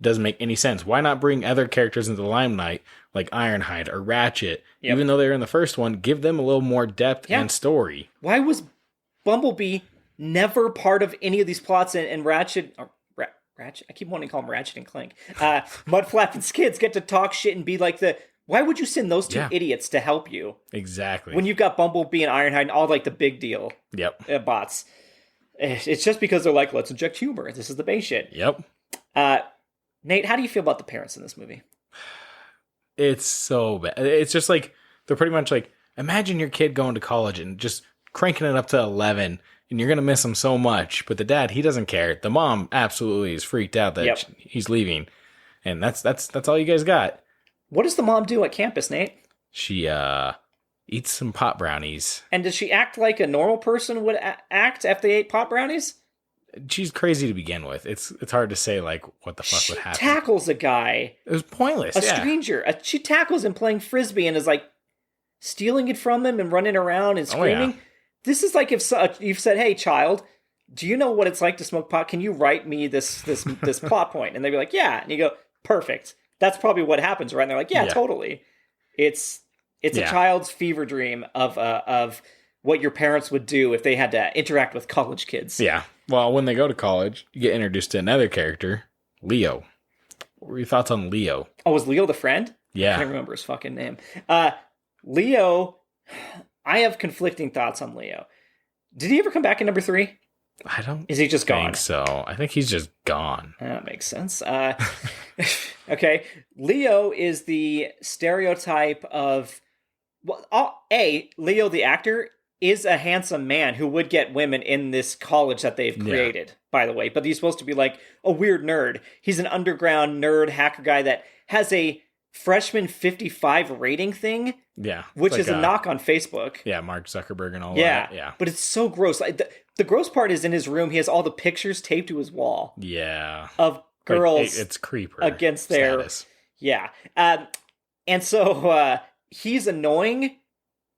It doesn't make any sense. Why not bring other characters into the limelight, like Ironhide or Ratchet? Yep. Even though they were in the first one, give them a little more depth and story. Why was Bumblebee never part of any of these plots, and Ratchet... Ratchet? I keep wanting to call him Ratchet and Clank. Mudflap and Skids get to talk shit and be like why would you send those two idiots to help you? Exactly. When you've got Bumblebee and Ironhide and all like the big deal bots. It's just because they're like, let's inject humor. This is the base shit. Yep. Nate, how do you feel about the parents in this movie? It's so bad. It's just like, they're pretty much like, imagine your kid going to college and just cranking it up to 11, and you're going to miss him so much. But the dad, he doesn't care. The mom absolutely is freaked out that he's leaving. And that's all you guys got. What does the mom do at campus, Nate? She eats some pot brownies. And does she act like a normal person would act if they ate pot brownies? She's crazy to begin with. It's hard to say, like, what the fuck would happen. She tackles a guy. It was pointless, a stranger. She tackles him playing Frisbee and is, like, stealing it from him and running around and screaming. Oh, yeah. This is like if you've said, hey, child, do you know what it's like to smoke pot? Can you write me this plot point? And they'd be like, yeah. And you go, perfect. That's probably what happens, right? And they're like, yeah. Totally. It's a child's fever dream of what your parents would do if they had to interact with college kids. Yeah. Well, when they go to college, you get introduced to another character, Leo. What were your thoughts on Leo? Oh, was Leo the friend? Yeah. I can't remember his fucking name. Leo, I have conflicting thoughts on Leo. Did he ever come back in number 3? I don't. Is he just gone? I think so. I think he's just gone. That makes sense. Okay. Leo is the stereotype of... Well, Leo the actor is a handsome man who would get women in this college that they've created, by the way. But he's supposed to be like a weird nerd. He's an underground nerd hacker guy that has a freshman 55 rating thing. Yeah. Which is a knock on Facebook. Yeah, Mark Zuckerberg and all that. Yeah. But it's so gross. Like, the gross part is in his room, he has all the pictures taped to his wall. Yeah. Of girls. It's creeper against their status. Yeah. And so he's annoying.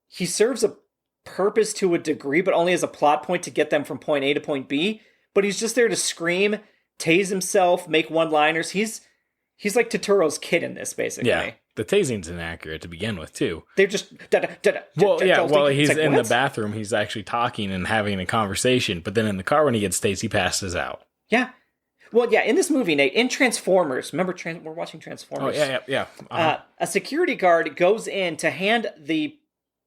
He serves a purpose to a degree, but only as a plot point to get them from point A to point B. But he's just there to scream, tase himself, make one-liners. He's like Totoro's kid in this, basically. Yeah. The tasing's inaccurate to begin with, too. They're just... While he's in the bathroom, he's actually talking and having a conversation, but then in the car when he gets tased, he passes out. Yeah. Well, yeah, in this movie, Nate, in Transformers, remember we're watching Transformers? Oh, yeah. Uh-huh. A security guard goes in to hand the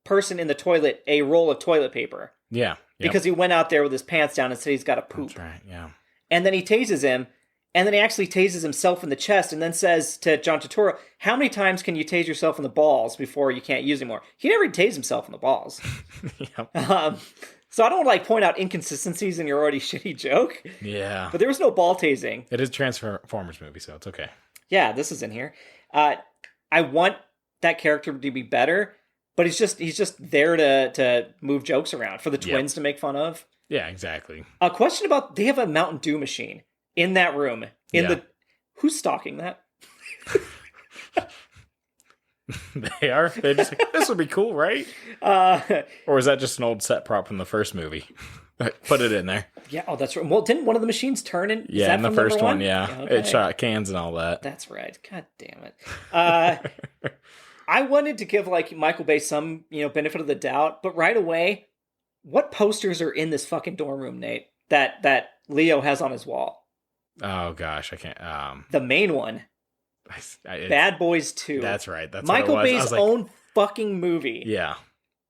person in the toilet a roll of toilet paper. Yeah. Because he went out there with his pants down and said he's got to poop. That's right, yeah. And then he tases him, and then he actually tases himself in the chest and then says to John Turturro, how many times can you tase yourself in the balls before you can't use anymore? He never tased himself in the balls. Yep. So I don't want to point out inconsistencies in your already shitty joke. Yeah. But there was no ball tasing. It is a Transformers movie, so it's okay. Yeah, this is in here. I want that character to be better, but he's just there to move jokes around for the twins to make fun of. Yeah, exactly. A question about, they have a Mountain Dew machine in that room. Who's stocking that? They are? They're just like, this would be cool, right? Or is that just an old set prop from the first movie? Put it in there. Yeah, oh, that's right. Well, didn't one of the machines turn in? Yeah, in the first one, yeah. Okay. It shot cans and all that. That's right. God damn it. I wanted to give Michael Bay some, benefit of the doubt, but right away, what posters are in this fucking dorm room, Nate, that Leo has on his wall? Oh gosh, I can't. The main one. Bad Boys 2. That's right. That's Michael what it was. Bay's own fucking movie. Yeah.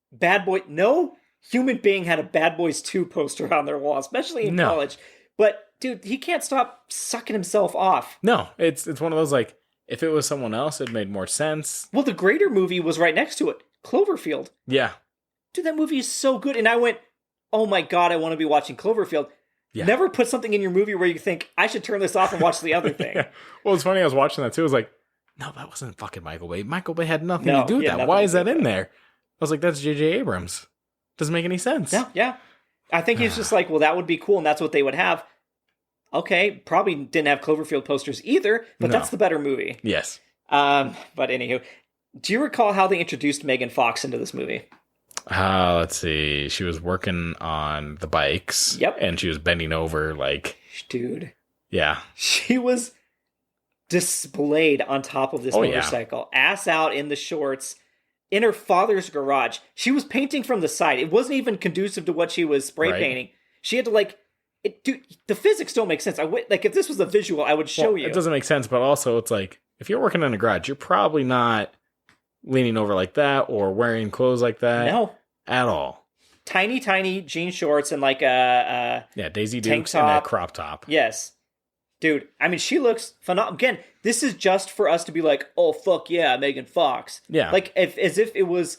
Bad Boy. No human being had a Bad Boys 2 poster on their wall, especially in college. But dude, he can't stop sucking himself off. No, it's one of those if it was someone else, it made more sense. Well, the greater movie was right next to it, Cloverfield. Yeah. Dude, that movie is so good, and I went, oh my god, I want to be watching Cloverfield. Yeah. Never put something in your movie where you think, I should turn this off and watch the other thing. Yeah. Well, it's funny, I was watching that too. I was like, no, that wasn't fucking Michael Bay. Michael Bay had nothing to do with that. Why is that in there? I was like, that's J.J. Abrams. Doesn't make any sense. Yeah. I think he's just like, well, that would be cool, and that's what they would have. Okay, probably didn't have Cloverfield posters either, but that's the better movie. Yes. But anywho, do you recall how they introduced Megan Fox into this movie? Let's see. She was working on the bikes. Yep. And she was bending over Dude. Yeah. She was displayed on top of this motorcycle. Yeah. Ass out in the shorts. In her father's garage. She was painting from the side. It wasn't even conducive to what she was spray painting. She had to dude, the physics don't make sense. If this was a visual, I would show you. It doesn't make sense, but also it's if you're working in a garage, you're probably not leaning over like that or wearing clothes like that. No. At all. Tiny jean shorts and Daisy Dukes and a crop top. Yes. Dude, I mean, she looks phenomenal. Again, this is just for us to be like, oh, fuck yeah, Megan Fox. Yeah. As if it was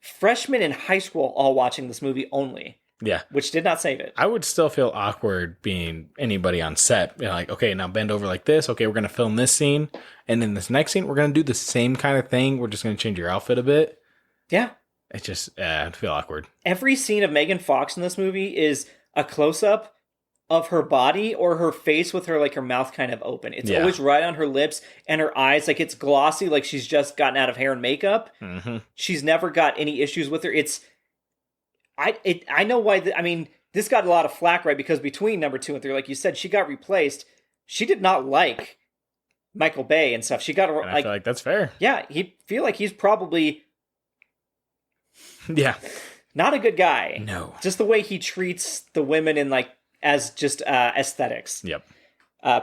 freshmen in high school all watching this movie only. Yeah. Which did not save it. I would still feel awkward being anybody on set. Okay, now bend over like this. Okay, we're going to film this scene. And in this next scene, we're going to do the same kind of thing. We're just going to change your outfit a bit. Yeah. It's just, I'd feel awkward. Every scene of Megan Fox in this movie is a close-up of her body or her face with her mouth kind of open. It's always right on her lips and her eyes. It's glossy, like she's just gotten out of hair and makeup. Mm-hmm. She's never got any issues with her. I know why. This got a lot of flack, right? Because between number 2 and 3, like you said, she got replaced. She did not like Michael Bay and stuff. She got I feel like that's fair. Yeah, feel like he's probably not a good guy. No, just the way he treats the women in as just aesthetics. Yep.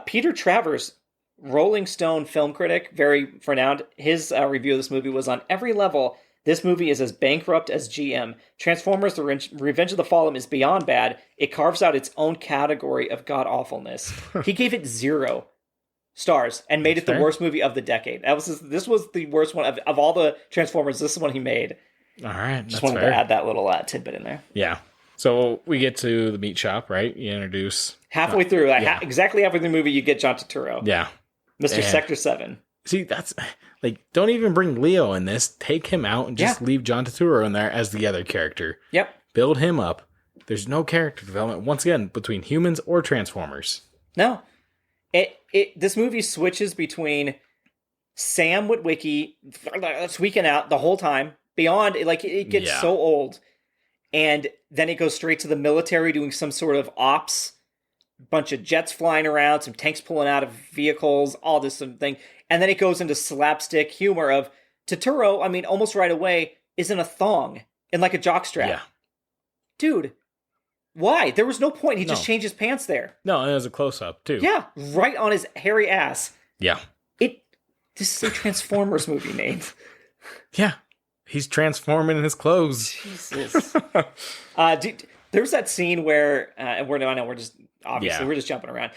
Peter Travers, Rolling Stone film critic, very renowned. His review of this movie was on every level. This movie is as bankrupt as GM. Transformers: The Revenge of the Fallen is beyond bad. It carves out its own category of god-awfulness. He gave it 0 stars and made it the worst movie of the decade. This was the worst one of all the Transformers. This is one he made. All right. Just wanted to add that little tidbit in there. Yeah. So we get to the meat shop, right? You introduce... Halfway through, exactly halfway through the movie, you get John Turturro. Yeah. Mr. Sector 7. See, that's... Like, don't even bring Leo in this. Take him out and just leave John Turturro in there as the other character. Yep. Build him up. There's no character development, once again, between humans or Transformers. No. This movie switches between Sam Witwicky tweaking out the whole time. Beyond, like, it gets so old. And then it goes straight to the military doing some sort of ops. Bunch of jets flying around, some tanks pulling out of vehicles, all this thing. And then it goes into slapstick humor of Turturro, I mean, almost right away, is in a thong and like a jockstrap. Yeah. Dude, why? There was no point. He just changed his pants there. No, and it was a close-up, too. Yeah, right on his hairy ass. Yeah. This is a Transformers movie, Nate. Yeah. He's transforming in his clothes. Jesus. There's that scene where, we're just jumping around.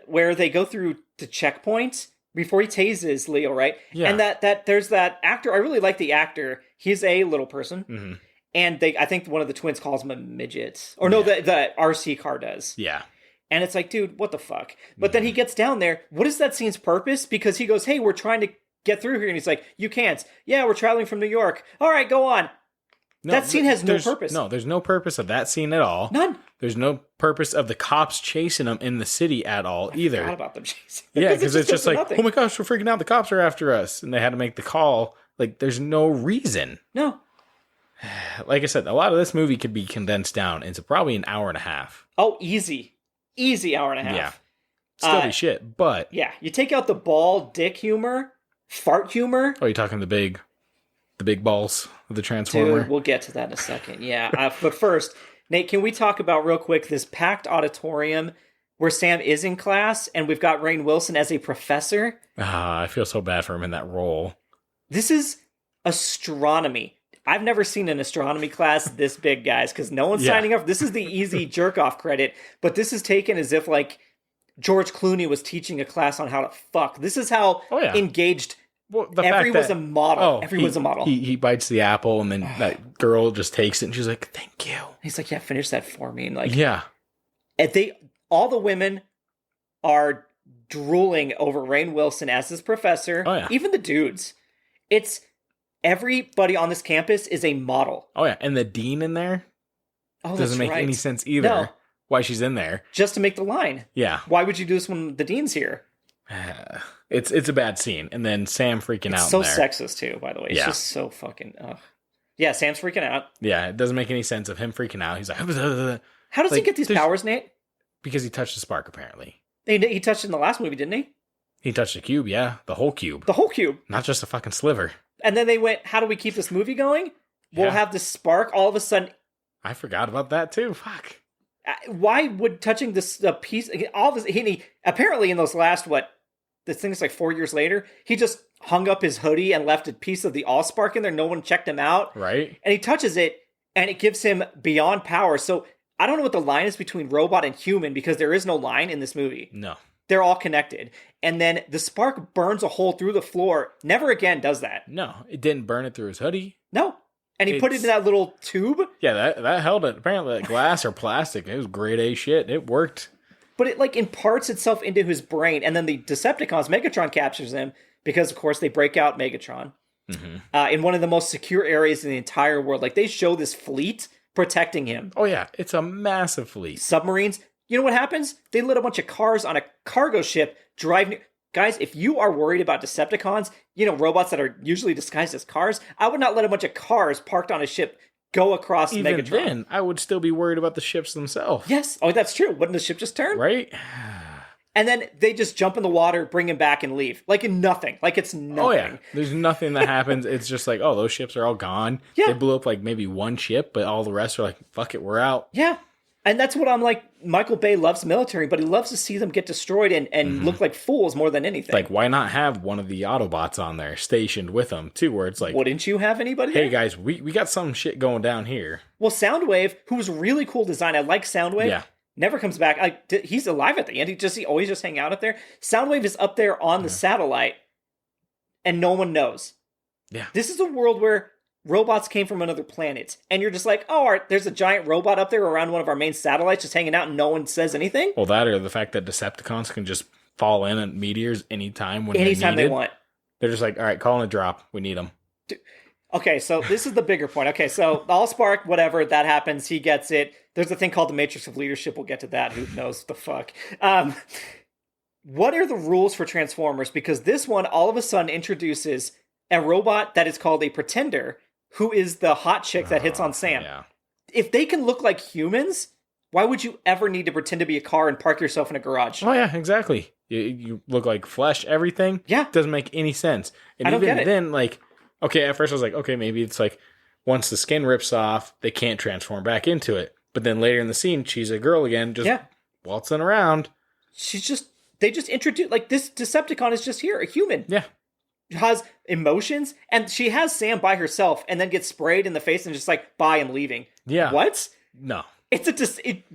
Where they go through the checkpoint before he tases Leo, right? Yeah. And that there's that actor. I really like the actor. He's a little person. Mm-hmm. And I think one of the twins calls him a midget. Or no, the RC car does. Yeah. And it's like, dude, what the fuck? But then he gets down there. What is that scene's purpose? Because he goes, hey, we're trying to get through here. And he's like, you can't. Yeah, we're traveling from New York. All right, go on. No, that scene has no purpose. No, there's no purpose of that scene at all. None. There's no purpose of the cops chasing them in the city at all either. I forgot about them chasing. Yeah, because it's just like, oh my gosh, we're freaking out. The cops are after us. And they had to make the call. Like, there's no reason. No. Like I said, a lot of this movie could be condensed down into probably an hour and a half. Oh, easy. Easy hour and a half. Yeah. Still be shit, but... Yeah, you take out the ball, dick humor, fart humor. Oh, you're talking the big balls of the Transformer? Dude, we'll get to that in a second. Yeah, but first, Nate, can we talk about real quick this packed auditorium where Sam is in class and we've got Rainn Wilson as a professor? I feel so bad for him in that role. This is astronomy. I've never seen an astronomy class this big, guys, because no one's signing up. This is the easy jerk-off credit, but this is taken as if, like, George Clooney was teaching a class on how to fuck. This is how engaged everyone's a model. Everyone's a model. He bites the apple, and then that girl just takes it, and she's like, thank you. He's like, yeah, finish that for me. And like, all the women are drooling over Rainn Wilson as this professor. Oh, yeah. Even the dudes. Everybody on this campus is a model. Oh, yeah. And the dean in there doesn't make any sense either. No. Why she's in there. Just to make the line. Yeah. Why would you do this when the dean's here? It's a bad scene. And then Sam freaking out. It's so sexist, too, by the way. It's just so fucking... Ugh. Yeah, Sam's freaking out. Yeah, it doesn't make any sense of him freaking out. He's like... How does he get these powers, Nate? Because he touched the spark, apparently. He touched it in the last movie, didn't he? He touched the cube, yeah. The whole cube. The whole cube. Not just a fucking sliver. And then they went, how do we keep this movie going? We'll have this spark all of a sudden. I forgot about that too. Fuck. Why would touching this piece, all this, he apparently in those last, this thing is like 4 years later, he just hung up his hoodie and left a piece of the Allspark in there. No one checked him out. Right. And he touches it and it gives him beyond power. So I don't know what the line is between robot and human because there is no line in this movie. No. They're all connected. And then the spark burns a hole through the floor. Never again does that. No, it didn't burn it through his hoodie. No. And he put it in that little tube. Yeah, that held it. Apparently that glass or plastic. It was grade A shit. It worked. But it like imparts itself into his brain. And then the Decepticons, Megatron captures him because, of course, they break out Megatron in one of the most secure areas in the entire world. Like they show this fleet protecting him. Oh, yeah. It's a massive fleet. Submarines. You know what happens? They lit a bunch of cars on a cargo ship driving. Guys, if you are worried about Decepticons, robots that are usually disguised as cars, I would not let a bunch of cars parked on a ship go across Even Megatron. Then, I would still be worried about the ships themselves. Yes. Oh, that's true. Wouldn't the ship just turn? Right? And then they just jump in the water, bring him back, and leave. Like in nothing. Like it's nothing. Oh, yeah. There's nothing that happens. It's just like, oh, those ships are all gone. Yeah. They blew up like maybe one ship, but all the rest are like, fuck it, we're out. Yeah. And that's what I'm like, Michael Bay loves military, but he loves to see them get destroyed and look like fools more than anything. Like, why not have one of the Autobots on there stationed with them, too, where it's like... Wouldn't you have anybody Hey, there? guys, we got some shit going down here. Well, Soundwave, who's really cool design, I like Soundwave, never comes back. He's alive at the end. He always just hang out up there. Soundwave is up there on the satellite, and no one knows. Yeah. This is a world where robots came from another planet, and you're just like, oh, there's a giant robot up there around one of our main satellites just hanging out and no one says anything? Well, that or the fact that Decepticons can just fall in at meteors anytime they want. They're just like, all right, call in a drop. We need them. Okay, so this is the bigger point. Okay, so Allspark, whatever, that happens. He gets it. There's a thing called the Matrix of Leadership. We'll get to that. Who knows the fuck? What are the rules for Transformers? Because this one all of a sudden introduces a robot that is called a Pretender, who is the hot chick that hits on Sam. Yeah. If they can look like humans, why would you ever need to pretend to be a car and park yourself in a garage? Oh, yeah, exactly. You look like flesh, everything. Yeah. Doesn't make any sense. And I don't even get it. then, like, okay, at first I was like, okay, maybe it's like once the skin rips off, they can't transform back into it. But then later in the scene, she's a girl again, just waltzing around. They just introduce, like, this Decepticon is just here, a human. Yeah. Has emotions, and she has Sam by herself and then gets sprayed in the face and just like, bye, I'm leaving. Yeah. What? No.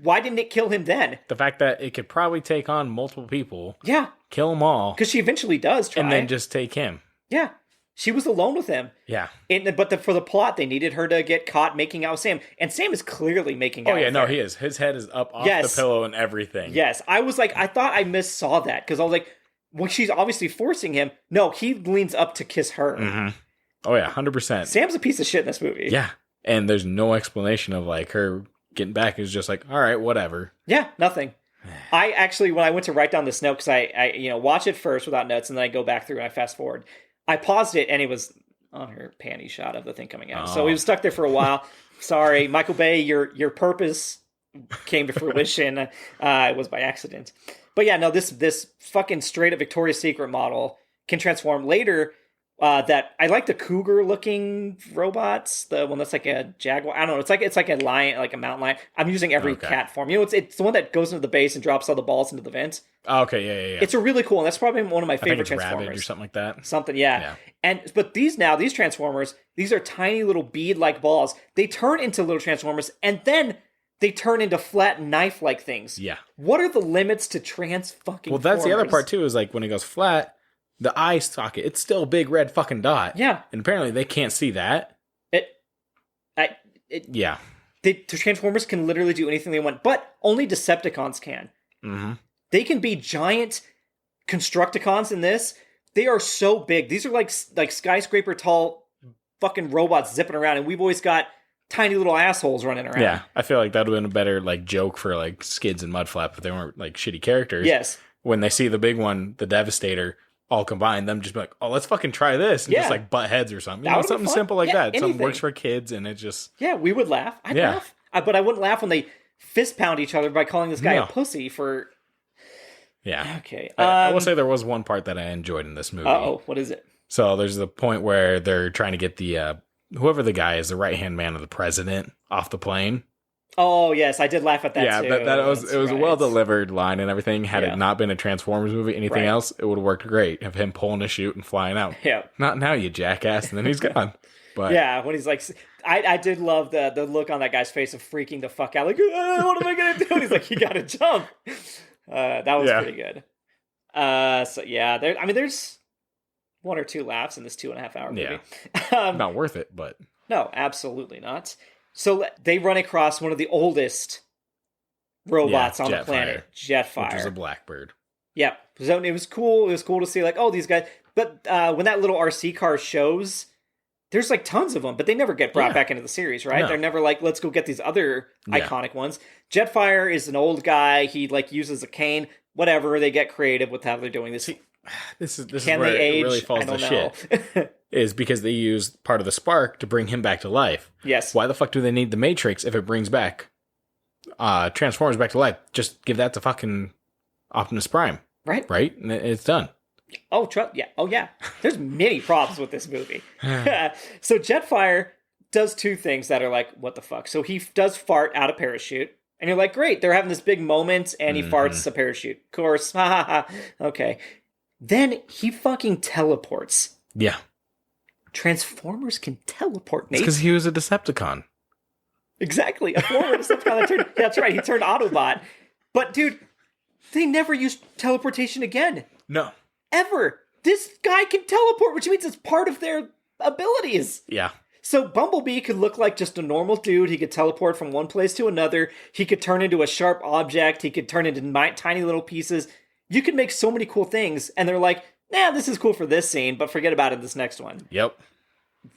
Why didn't it kill him then? The fact that it could probably take on multiple people. Yeah. Kill them all. Because she eventually does try. And then just take him. Yeah. She was alone with him. Yeah. But for the plot, they needed her to get caught making out with Sam. And Sam is clearly making out with her. No, he is. His head is up off the pillow and everything. Yes. I was like, I thought I missaw that. Because I was like, well, she's obviously forcing him. No, he leans up to kiss her. Mm-hmm. Oh, yeah, 100%. Sam's a piece of shit in this movie. Yeah. And there's no explanation of like her getting back. It's just like, all right, whatever. Yeah, nothing. I actually, when I went to write down this note, because I watch it first without notes, and then I go back through and I fast forward. I paused it, and it was on her panty shot of the thing coming out. So he was stuck there for a while. Sorry, Michael Bay, your purpose came to fruition. It was by accident. But yeah, no, this fucking straight up Victoria's Secret model can transform later. That I like the cougar looking robots, the one that's like a jaguar. I don't know. It's like a lion, like a mountain lion. I'm using every cat form. You know, it's the one that goes into the base and drops all the balls into the vent. Oh, okay, yeah. It's a really cool, and that's probably one of my favorite Transformers. Rabbit or something like that. Something, yeah. But these Transformers, these are tiny little bead-like balls. They turn into little Transformers, and then they turn into flat knife-like things. Yeah. What are the limits to fucking Well, that's the other part too. Is like when it goes flat. The eye socket, it's still a big red fucking dot. Yeah. And apparently they can't see that. Yeah. The Transformers can literally do anything they want, but only Decepticons can. Mm-hmm. They can be giant Constructicons in this. They are so big. These are like skyscraper tall fucking robots zipping around, and we've always got tiny little assholes running around. Yeah. I feel like that would have been a better like joke for like Skids and Mudflap if they weren't like shitty characters. Yes. When they see the big one, the Devastator, all combined, them just be like, oh, let's fucking try this. And just like butt heads or something. You know, something simple like that. Anything. Something works for kids and it just... Yeah, we would laugh. I'd laugh. But I wouldn't laugh when they fist pound each other by calling this guy a pussy for... Yeah. Okay. I will say there was one part that I enjoyed in this movie. Uh-oh, what is it? So there's the point where they're trying to get the... whoever the guy is, the right-hand man of the president, off the plane. Oh, yes, I did laugh at that too. Yeah, it was a well-delivered line and everything. Had it not been a Transformers movie, anything else, it would have worked great. Of him pulling a chute and flying out. Yeah. Not now, you jackass. And then he's gone. But yeah, when he's like... I did love the look on that guy's face of freaking the fuck out. Like, what am I going to do? And he's like, you got to jump. That was pretty good. So, yeah, there's one or two laughs in this 2.5 hour movie. Yeah. Not worth it, but... No, absolutely not. So they run across one of the oldest robots on the planet, Jetfire. Which is a Blackbird. Yep. So it was cool. It was cool to see, like, oh, these guys. But when that little RC car shows, there's like tons of them, but they never get brought back into the series, right? No. They're never like, let's go get these other iconic ones. Jetfire is an old guy. He like uses a cane. Whatever. They get creative with how they're doing this. This is where it really falls to shit. Is because they use part of the spark to bring him back to life. Yes. Why the fuck do they need the Matrix if it brings back Transformers back to life? Just give that to fucking Optimus Prime. Right. Right? And it's done. Oh, yeah. Oh, yeah. There's many problems with this movie. So Jetfire does two things that are like, what the fuck? So he does fart out a parachute. And you're like, great, they're having this big moment, and he farts a parachute. Of course. Okay. Then he fucking teleports. Yeah. Transformers can teleport, Nate. It's because he was a Decepticon. Exactly. A former Decepticon that turned... Yeah, that's right. He turned Autobot. But, dude, they never used teleportation again. No. Ever. This guy can teleport, which means it's part of their abilities. Yeah. So Bumblebee could look like just a normal dude. He could teleport from one place to another. He could turn into a sharp object. He could turn into tiny little pieces. You could make so many cool things. And they're like, nah, this is cool for this scene, but forget about it this next one. Yep.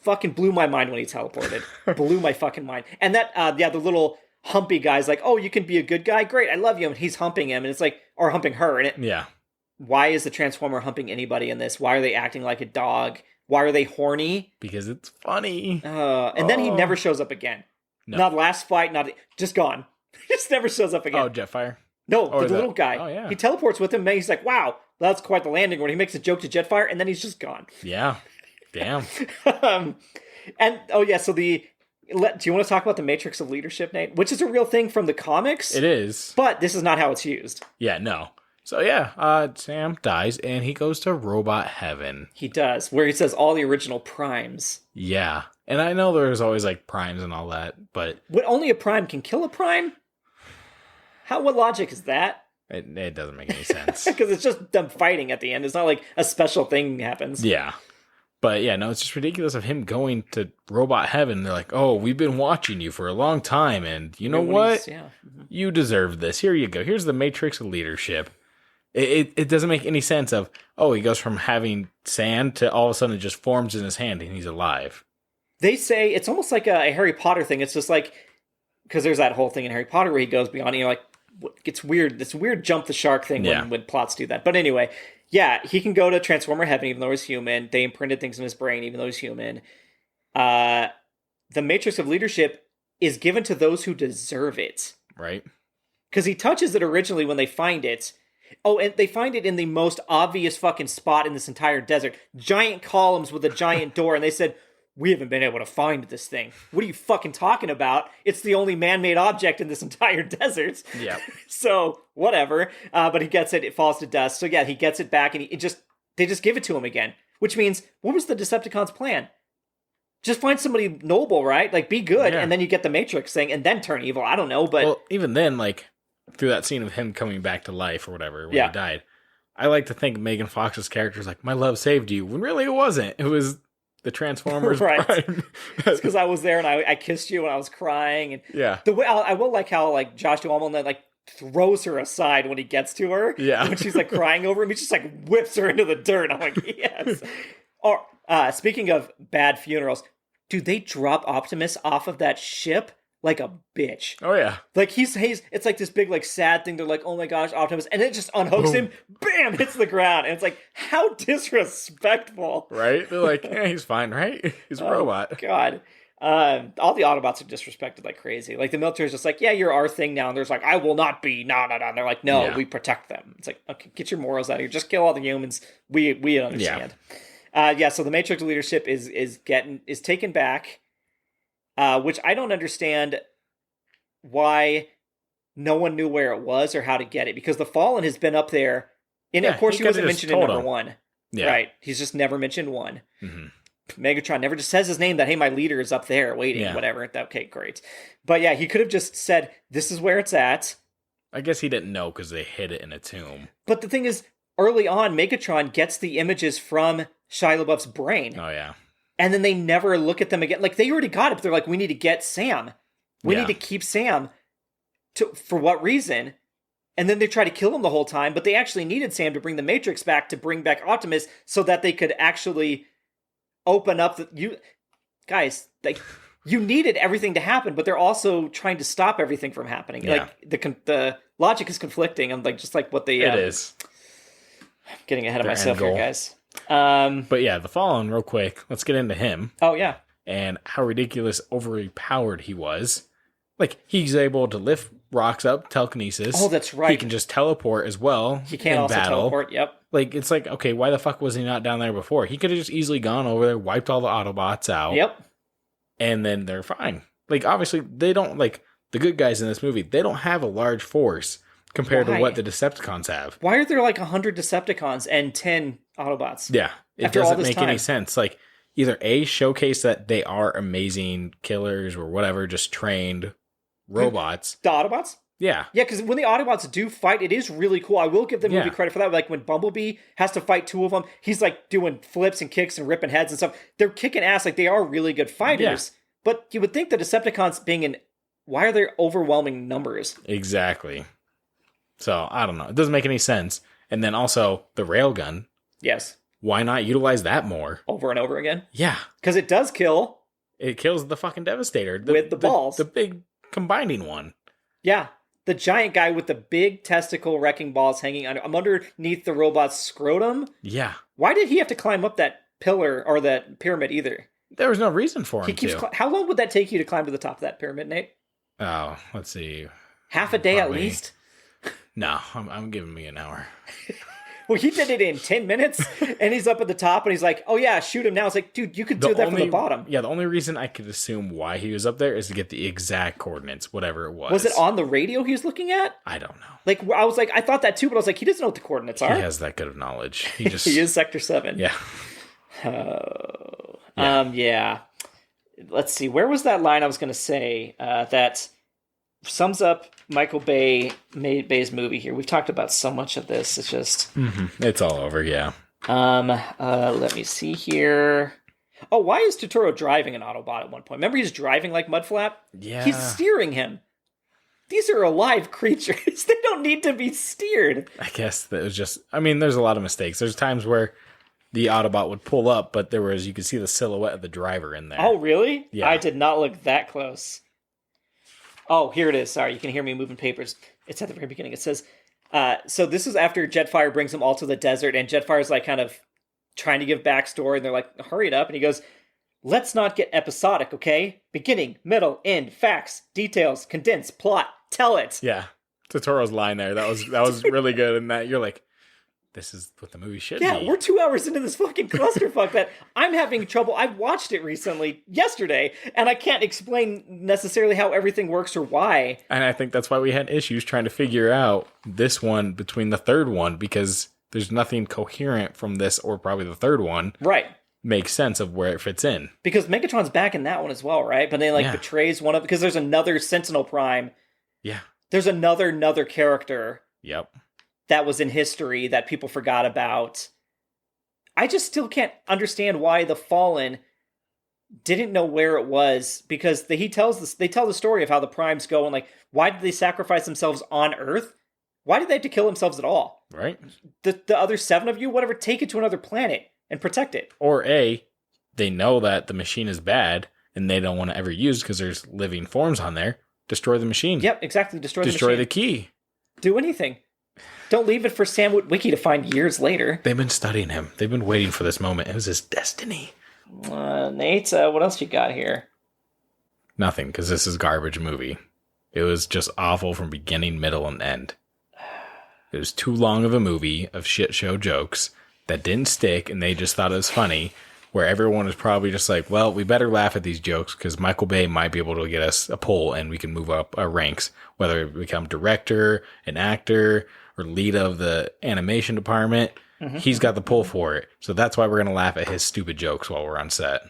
Fucking blew my mind when he teleported. Blew my fucking mind. And that, the little humpy guy's like, oh, you can be a good guy? Great, I love you. And he's humping him. And it's like, or humping her. And yeah. Why is the Transformer humping anybody in this? Why are they acting like a dog? Why are they horny? Because it's funny. And then he never shows up again. No. Not last fight, just gone. He just never shows up again. Oh, Jetfire? No, the little guy. Oh, yeah. He teleports with him, and he's like, wow, that's quite the landing. When he makes a joke to Jetfire, and then he's just gone. Yeah. Damn. So do you want to talk about the Matrix of Leadership, Nate? Which is a real thing from the comics. It is. But this is not how it's used. Yeah, no. So yeah, Sam dies and he goes to robot heaven. He does, where he says all the original primes. Yeah. And I know there's always like primes and all that, but... Only a prime can kill a prime? What logic is that? It doesn't make any sense. Because it's just them fighting at the end. It's not like a special thing happens. Yeah. But yeah, no, it's just ridiculous of him going to robot heaven. They're like, oh, we've been watching you for a long time, and you know what? You deserve this. Here you go. Here's the Matrix of Leadership. It doesn't make any sense of, oh, he goes from having sand to all of a sudden it just forms in his hand and he's alive. They say it's almost like a Harry Potter thing. It's just like, because there's that whole thing in Harry Potter where he goes beyond, and you're like, it's weird. It's a weird jump the shark thing when plots do that. But anyway, yeah, he can go to Transformer Heaven even though he's human. They imprinted things in his brain even though he's human. The Matrix of Leadership is given to those who deserve it. Right. Because he touches it originally when they find it. Oh, and they find it in the most obvious fucking spot in this entire desert. Giant columns with a giant door, and they said, we haven't been able to find this thing. What are you fucking talking about? It's the only man-made object in this entire desert. Yeah. So, whatever. But he gets it, it falls to dust. So yeah, he gets it back, and they just give it to him again. Which means, what was the Decepticons' plan? Just find somebody noble, right? Like, be good, and then you get the Matrix thing, and then turn evil. I don't know, but... Well, even then, like... through that scene of him coming back to life or whatever when he died, I like to think Megan Fox's character is like, my love saved you, when really it wasn't. It was the Transformers. Right. It's because I was there and I kissed you and I was crying. And the way I will like how like Josh Duhamel then like throws her aside when he gets to her. Yeah. When she's like crying over him, he just like whips her into the dirt. I'm like, yes. Or speaking of bad funerals, dude, they drop Optimus off of that ship like a bitch. Oh, yeah. Like, he's it's like this big, like, sad thing. They're like, oh my gosh, Optimus. And it just unhooks him. Bam! Hits the ground. And it's like, how disrespectful. Right? They're like, yeah, he's fine, right? He's a robot. God. All the Autobots are disrespected like crazy. Like, the military's just like, yeah, you're our thing now. And there's like, I will not be. No. And they're like, no, we protect them. It's like, okay, get your morals out of here. Just kill all the humans. We understand. So the Matrix leadership is taken back. Which I don't understand why no one knew where it was or how to get it. Because the Fallen has been up there. And of course, he wasn't mentioned in number 1. Yeah. Right. He's just never mentioned 1. Mm-hmm. Megatron never just says his name that, hey, my leader is up there waiting, whatever. Okay, great. But yeah, he could have just said, this is where it's at. I guess he didn't know because they hid it in a tomb. But the thing is, early on, Megatron gets the images from Shia LaBeouf's brain. Oh, yeah. And then they never look at them again. Like, they already got it, but they're like, we need to get Sam. We need to keep Sam. For what reason? And then they try to kill him the whole time, but they actually needed Sam to bring the Matrix back, to bring back Optimus, so that they could actually open up you needed everything to happen, but they're also trying to stop everything from happening. Yeah. Like, the logic is conflicting. I'm like, just like what they... It is. I'm getting ahead of myself here, guys. But yeah, the Fallen, real quick. Let's get into him. Oh, yeah. And how ridiculous, overpowered he was. Like, he's able to lift rocks up, telekinesis. Oh, that's right. He can just teleport as well. He can also teleport, yep. Like, it's like, okay, why the fuck was he not down there before? He could have just easily gone over there, wiped all the Autobots out. Yep. And then they're fine. Like, obviously, they don't, like, the good guys in this movie, they don't have a large force compared to what the Decepticons have. Why are there like 100 Decepticons and 10 Autobots? Yeah, it doesn't make any sense. Like, either A, showcase that they are amazing killers or whatever, just trained robots. The Autobots? Yeah. Yeah, because when the Autobots do fight, it is really cool. I will give the movie credit for that. Like when Bumblebee has to fight two of them, he's like doing flips and kicks and ripping heads and stuff. They're kicking ass. Like they are really good fighters. Yeah. But you would think the Decepticons being in... Why are there overwhelming numbers? Exactly. So, I don't know. It doesn't make any sense. And then also, the railgun. Yes. Why not utilize that more? Over and over again? Yeah. Because it does kill. It kills the fucking Devastator. With the balls. The big combining one. Yeah. The giant guy with the big testicle wrecking balls hanging underneath the robot's scrotum. Yeah. Why did he have to climb up that pillar or that pyramid either? There was no reason for him to. How long would that take you to climb to the top of that pyramid, Nate? Oh, let's see. Half a day at least? No, I'm giving me an hour. Well, he did it in 10 minutes, and he's up at the top, and he's like, oh yeah, shoot him now. It's like, dude, you could do that from the bottom. Yeah, the only reason I could assume why he was up there is to get the exact coordinates, whatever it was. Was it on the radio he was looking at? I don't know. Like, I was like, I thought that too, but I was like, he doesn't know what the coordinates are. He has that good of knowledge. He just... He is Sector 7. Yeah. Yeah. Let's see. Where was that line I was going to say that sums up Michael Bay's movie here? We've talked about so much of this. It's just... Mm-hmm. It's all over, yeah. Let me see here. Oh, why is Totoro driving an Autobot at one point? Remember he's driving like Mudflap? Yeah. He's steering him. These are alive creatures. They don't need to be steered. I guess that was just... I mean, there's a lot of mistakes. There's times where the Autobot would pull up, but you could see the silhouette of the driver in there. Oh, really? Yeah. I did not look that close. Oh, here it is. Sorry, you can hear me moving papers. It's at the very beginning. It says, so this is after Jetfire brings them all to the desert, and Jetfire's like kind of trying to give backstory, and they're like, hurry it up. And he goes, let's not get episodic, okay? Beginning, middle, end, facts, details, condense, plot, tell it. Yeah. Totoro's line there. That was really good. And that you're like, this is what the movie should be. Yeah, we're 2 hours into this fucking clusterfuck that I'm having trouble. I watched it recently, yesterday, and I can't explain necessarily how everything works or why. And I think that's why we had issues trying to figure out this one between the third one, because there's nothing coherent from this or probably the third one. Right. Makes sense of where it fits in. Because Megatron's back in that one as well, right? But then betrays one of... Because there's another Sentinel Prime. Yeah. There's another character. Yep. That was in history that people forgot about. I just still can't understand why the Fallen didn't know where it was, because they tell the story of how the Primes go and like, why did they sacrifice themselves on Earth? Why did they have to kill themselves at all? Right. The other 7 of you, whatever, take it to another planet and protect it. Or they know that the machine is bad and they don't want to ever use because there's living forms on there. Destroy the machine. Yep, exactly. Destroy the machine. Destroy the key. Do anything. Don't leave it for Sam Witwicky to find years later. They've been studying him. They've been waiting for this moment. It was his destiny. Nate, what else you got here? Nothing, because this is a garbage movie. It was just awful from beginning, middle, and end. It was too long of a movie of shit show jokes that didn't stick, and they just thought it was funny, where everyone was probably just like, well, we better laugh at these jokes, because Michael Bay might be able to get us a pull, and we can move up our ranks, whether we become director, an actor, or lead of the animation department. Mm-hmm. He's got the pull for it. So that's why we're going to laugh at his stupid jokes while we're on set.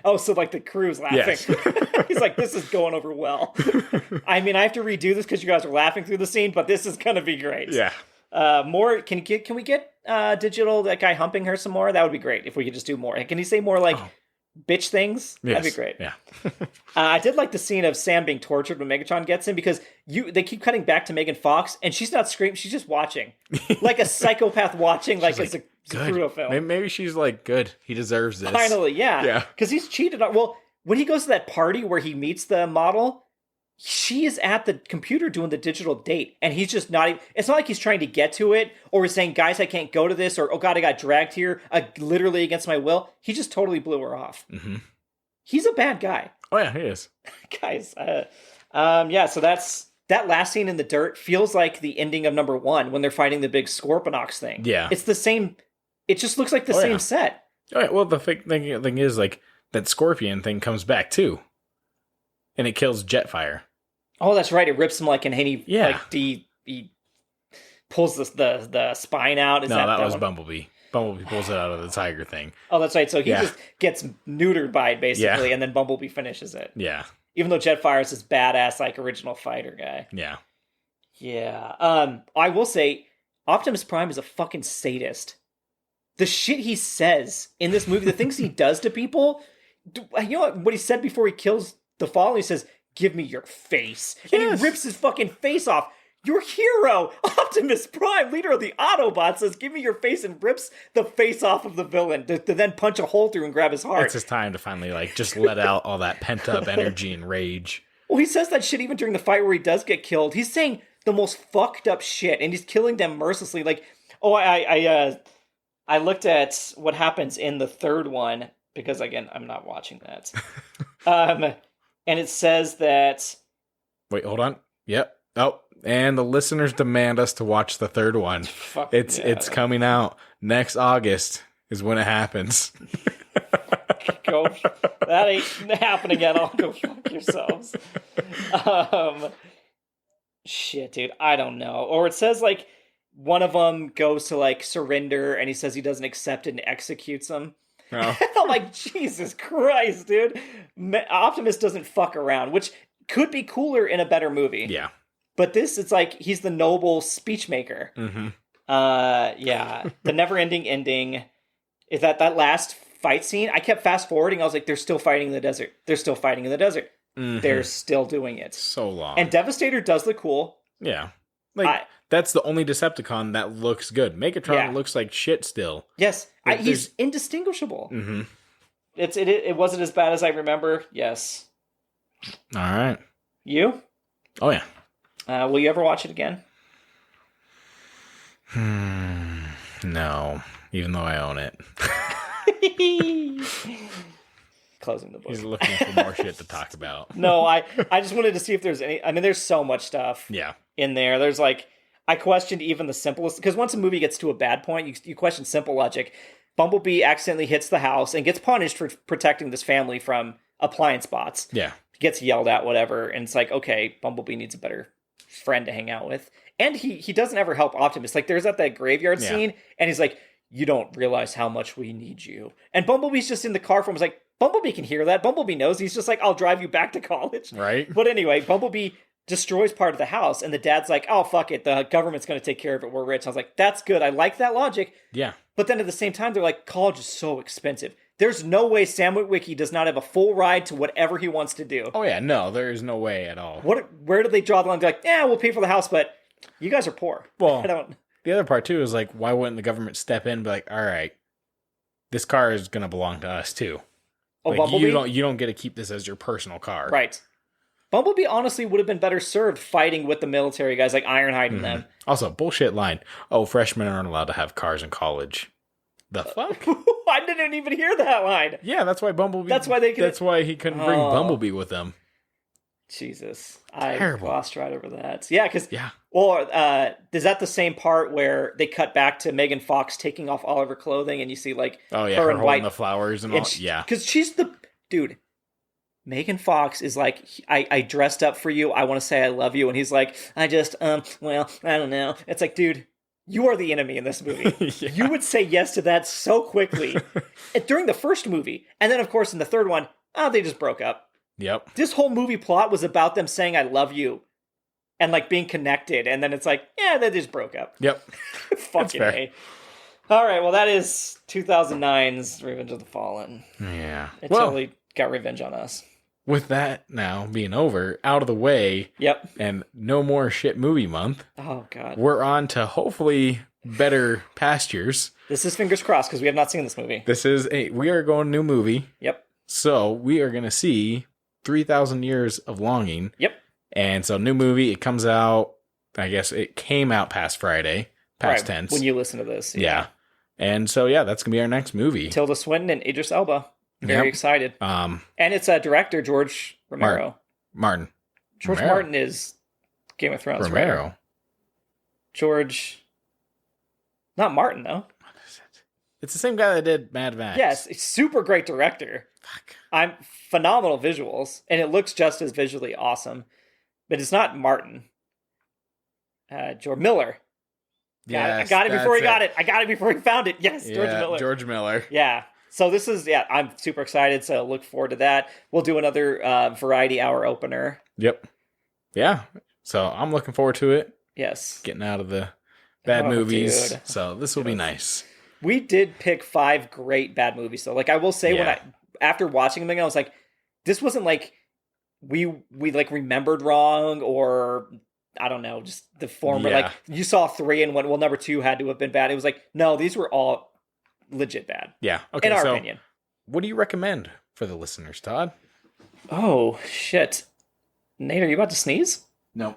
Oh, so like the crew's laughing. Yes. He's like, this is going over well. I mean, I have to redo this because you guys are laughing through the scene, but this is going to be great. Yeah. More, can we get digital, that guy humping her some more? That would be great if we could just do more. Can he say more like bitch things? Yes. That'd be great. Yeah. I did like the scene of Sam being tortured when Megatron gets in, because they keep cutting back to Megan Fox and she's not screaming, she's just watching. Like a psychopath watching, like it's a Zapruder film. Maybe she's like, good, he deserves this. Finally, yeah. Yeah. Because he's cheated on... Well, when he goes to that party where he meets the model, she is at the computer doing the digital date, and he's just not... It's not like he's trying to get to it, or he's saying, guys, I can't go to this, or, oh god, I got dragged here, literally against my will. He just totally blew her off. Mm-hmm. He's a bad guy. Oh yeah, he is. Guys, so that's... That last scene in the dirt feels like the ending of number 1 when they're fighting the big Scorponox thing. Yeah. It's the same... It just looks like the same set. Oh yeah, well, the thing is, like, that scorpion thing comes back, too. And it kills Jetfire. Oh, that's right. It rips him like, and he pulls the spine out. That was Bumblebee. Bumblebee pulls it out of the tiger thing. Oh, that's right. So he just gets neutered by it, basically, and then Bumblebee finishes it. Yeah. Even though Jetfire is this badass, like, original fighter guy. Yeah. Yeah. I will say, Optimus Prime is a fucking sadist. The shit he says in this movie, the things he does to people. You know what he said before he kills the Fallen? He says, "Give me your face," and he rips his fucking face off. Your hero, Optimus Prime, leader of the Autobots, says, "Give me your face," and rips the face off of the villain to then punch a hole through and grab his heart. It's his time to finally, like, just let out all that pent-up energy and rage. Well, he says that shit even during the fight where he does get killed. He's saying the most fucked up shit, and he's killing them mercilessly. Like, I looked at what happens in the third one, because, again, I'm not watching that. And it says that... Wait, hold on. Yep. Oh, and the listeners demand us to watch the third one. It's coming out next August is when it happens. That ain't happening at all. Go fuck yourselves. Shit, dude. I don't know. Or it says, like, one of them goes to, like, surrender, and he says he doesn't accept it and executes them. Oh. I'm like, Jesus Christ, dude. Optimus doesn't fuck around, which could be cooler in a better movie. Yeah. But this, it's like, he's the noble speech maker. Mm-hmm. Yeah. The never-ending ending is that last fight scene. I kept fast-forwarding. I was like, they're still fighting in the desert. They're still fighting in the desert. Mm-hmm. They're still doing it. So long. And Devastator does look cool. Yeah. Like, that's the only Decepticon that looks good. Megatron looks like shit still. Yes. He's indistinguishable. Mm-hmm. It wasn't as bad as I remember. Yes. All right. You? Oh, yeah. Will you ever watch it again? No, even though I own it. Closing the book. He's looking for more shit to talk about. No, I just wanted to see if there's any... I mean, there's so much stuff in there. There's like... I questioned even the simplest... Because once a movie gets to a bad point, you question simple logic. Bumblebee accidentally hits the house and gets punished for protecting this family from appliance bots. Yeah. Gets yelled at, whatever. And it's like, okay, Bumblebee needs a better friend to hang out with. And he doesn't ever help Optimus. Like, there's that graveyard scene, and he's like, "You don't realize how much we need you." And Bumblebee's just in the car from him. He's like, Bumblebee can hear that. Bumblebee knows. He's just like, "I'll drive you back to college." Right. But anyway, Bumblebee destroys part of the house, and the dad's like, "Oh, fuck it. The government's going to take care of it. We're rich." I was like, that's good. I like that logic. Yeah. But then at the same time, they're like, college is so expensive. There's no way Sam Witwicky does not have a full ride to whatever he wants to do. Oh, yeah. No, there is no way at all. Where do they draw the line? They're like, "Yeah, we'll pay for the house, but you guys are poor." Well, the other part, too, is like, why wouldn't the government step in and be like, all right, this car is going to belong to us, too. Oh, like, Bumblebee? You don't get to keep this as your personal car. Right. Bumblebee honestly would have been better served fighting with the military guys like Ironhide and them. Also, bullshit line. Oh, freshmen aren't allowed to have cars in college. The fuck? I didn't even hear that line. Yeah, that's why Bumblebee... That's why he couldn't bring Bumblebee with him. Jesus. Terrible. I glossed right over that. Yeah, because... Yeah. Well, is that the same part where they cut back to Megan Fox taking off all of her clothing and you see, like, her and White... the flowers and all? Yeah. Because she's the... Dude, Megan Fox is like, I dressed up for you. I want to say I love you. And he's like, I don't know. It's like, dude... You are the enemy in this movie. Yeah. You would say yes to that so quickly during the first movie. And then, of course, in the third one, they just broke up. Yep. This whole movie plot was about them saying, I love you. And, like, being connected. And then it's like, yeah, they just broke up. Yep. Fucking A. All right, well, that is 2009's Revenge of the Fallen. Yeah. It totally got revenge on us. With that now being over, out of the way, and no more shit movie month. Oh, God. We're on to hopefully better pastures. This is fingers crossed because we have not seen this movie. We are going new movie. Yep. So we are going to see 3,000 Years of Longing. Yep. And so new movie, it comes out, I guess it came out past Friday, past tense. When you listen to this. Yeah. And so, yeah, that's going to be our next movie. Tilda Swinton and Idris Elba. Very excited. And it's a director, George Romero. Martin. George Martin is Game of Thrones. Romero. Right? George. Not Martin, though. What is it? It's the same guy that did Mad Max. Yes, super great director. Fuck. Phenomenal visuals, and it looks just as visually awesome. But it's not Martin. George Miller. Yeah, I got it before he got it. I got it before he found it. Yes, George Miller. George Miller. Yeah. So this is, I'm super excited, so look forward to that. We'll do another Variety Hour opener. Yep. Yeah. So I'm looking forward to it. Yes. Getting out of the bad movies. Dude. So this will be nice. We did pick 5 great bad movies, though. Like, I will say, after watching them again, I was like, this wasn't like we like remembered wrong, or I don't know, just the former. Like, you saw 3 and went, well, number 2 had to have been bad. It was like, no, these were all legit bad. Yeah. Okay. In our opinion. What do you recommend for the listeners, Todd? Oh, shit. Nate, are you about to sneeze? No.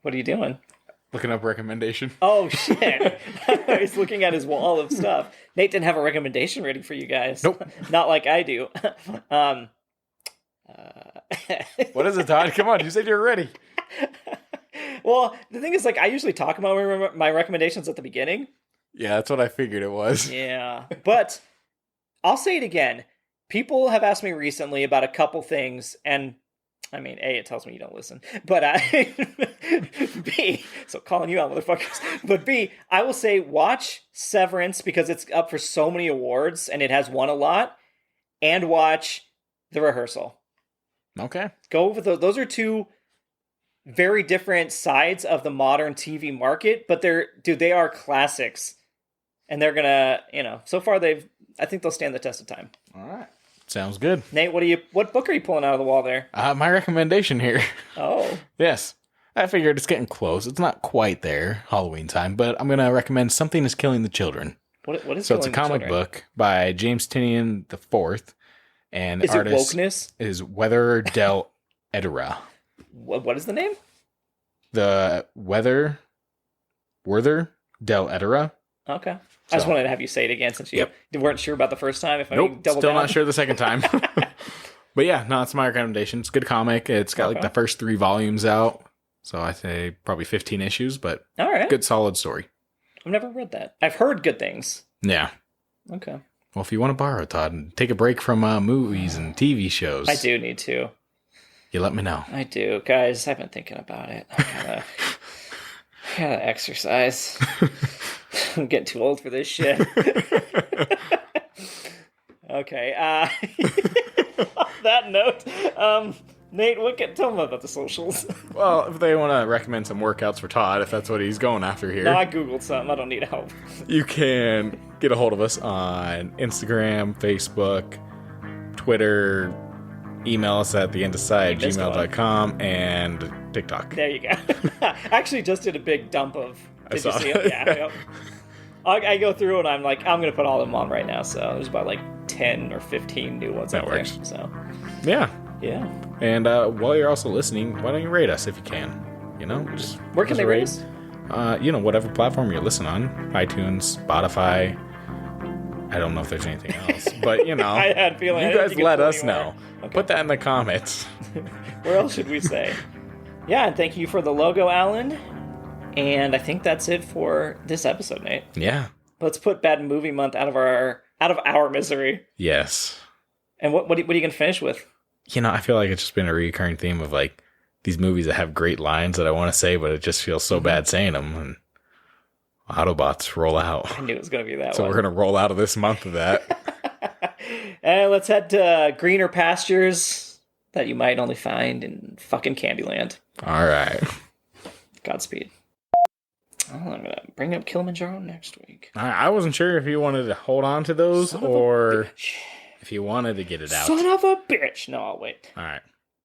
What are you doing? Looking up recommendation. Oh, shit. He's looking at his wall of stuff. Nate didn't have a recommendation ready for you guys. Nope. Not like I do. What is it, Todd? Come on, you said you were ready. Well, the thing is, like, I usually talk about my recommendations at the beginning. Yeah, that's what I figured it was. Yeah. But I'll say it again. People have asked me recently about a couple things, and I mean, A, it tells me you don't listen. But B, so calling you out, motherfuckers. But B, I will say watch Severance because it's up for so many awards and it has won a lot. And watch The Rehearsal. Okay. Go with those. Those are 2 very different sides of the modern TV market, but they are classics. And they're gonna, so far I think they'll stand the test of time. All right. Sounds good. Nate, what book are you pulling out of the wall there? My recommendation here. Oh. Yes. I figured it's getting close. It's not quite there, Halloween time, but I'm going to recommend Something is Killing the Children. What is So it's a comic book by James Tynion IV, and the artist is Weather Del Edera. What is the name? The Werther Del Edera. Okay. I just wanted to have you say it again since you weren't sure about the first time. Still not sure the second time. But yeah, no, it's my recommendation. It's a good comic. It's got like the first 3 volumes out. So I say probably 15 issues, but all right. Good solid story. I've never read that. I've heard good things. Yeah. Okay. Well, if you want to borrow, Todd, and take a break from movies and TV shows. I do need to. You let me know. I do. Guys, I've been thinking about it. I gotta exercise. I'm getting too old for this shit. Okay. On that note, Nate, tell them about the socials. Well, if they want to recommend some workouts for Todd, if that's what he's going after here. No, I Googled something. I don't need help. You can get a hold of us on Instagram, Facebook, Twitter, email us at theendside@gmail.com, and TikTok. There you go. I actually just did a big dump of... Did you see it? Yeah. I go through and I'm like, I'm going to put all of them on right now. So there's about like 10 or 15 new ones. That works. There, so yeah. Yeah. And while you're also listening, why don't you rate us if you can? Just where can they rate us? Whatever platform you're listening on, iTunes, Spotify. I don't know if there's anything else, but I had a feeling. You guys let us know. Okay. Put that in the comments. Where else should we say? Yeah, and thank you for the logo, Alan. And I think that's it for this episode, Nate. Yeah. Let's put Bad Movie Month out of our misery. Yes. And what are you going to finish with? I feel like it's just been a recurring theme of like these movies that have great lines that I want to say, but it just feels so bad saying them. And Autobots roll out. I knew it was going to be that so one. We're going to roll out of this month of that. And let's head to greener pastures that you might only find in fucking Candyland. All right. Godspeed. Oh, I'm going to bring up Kilimanjaro next week. I wasn't sure if you wanted to hold on to those or if you wanted to get it out. Son of a bitch. No, I'll wait. All right.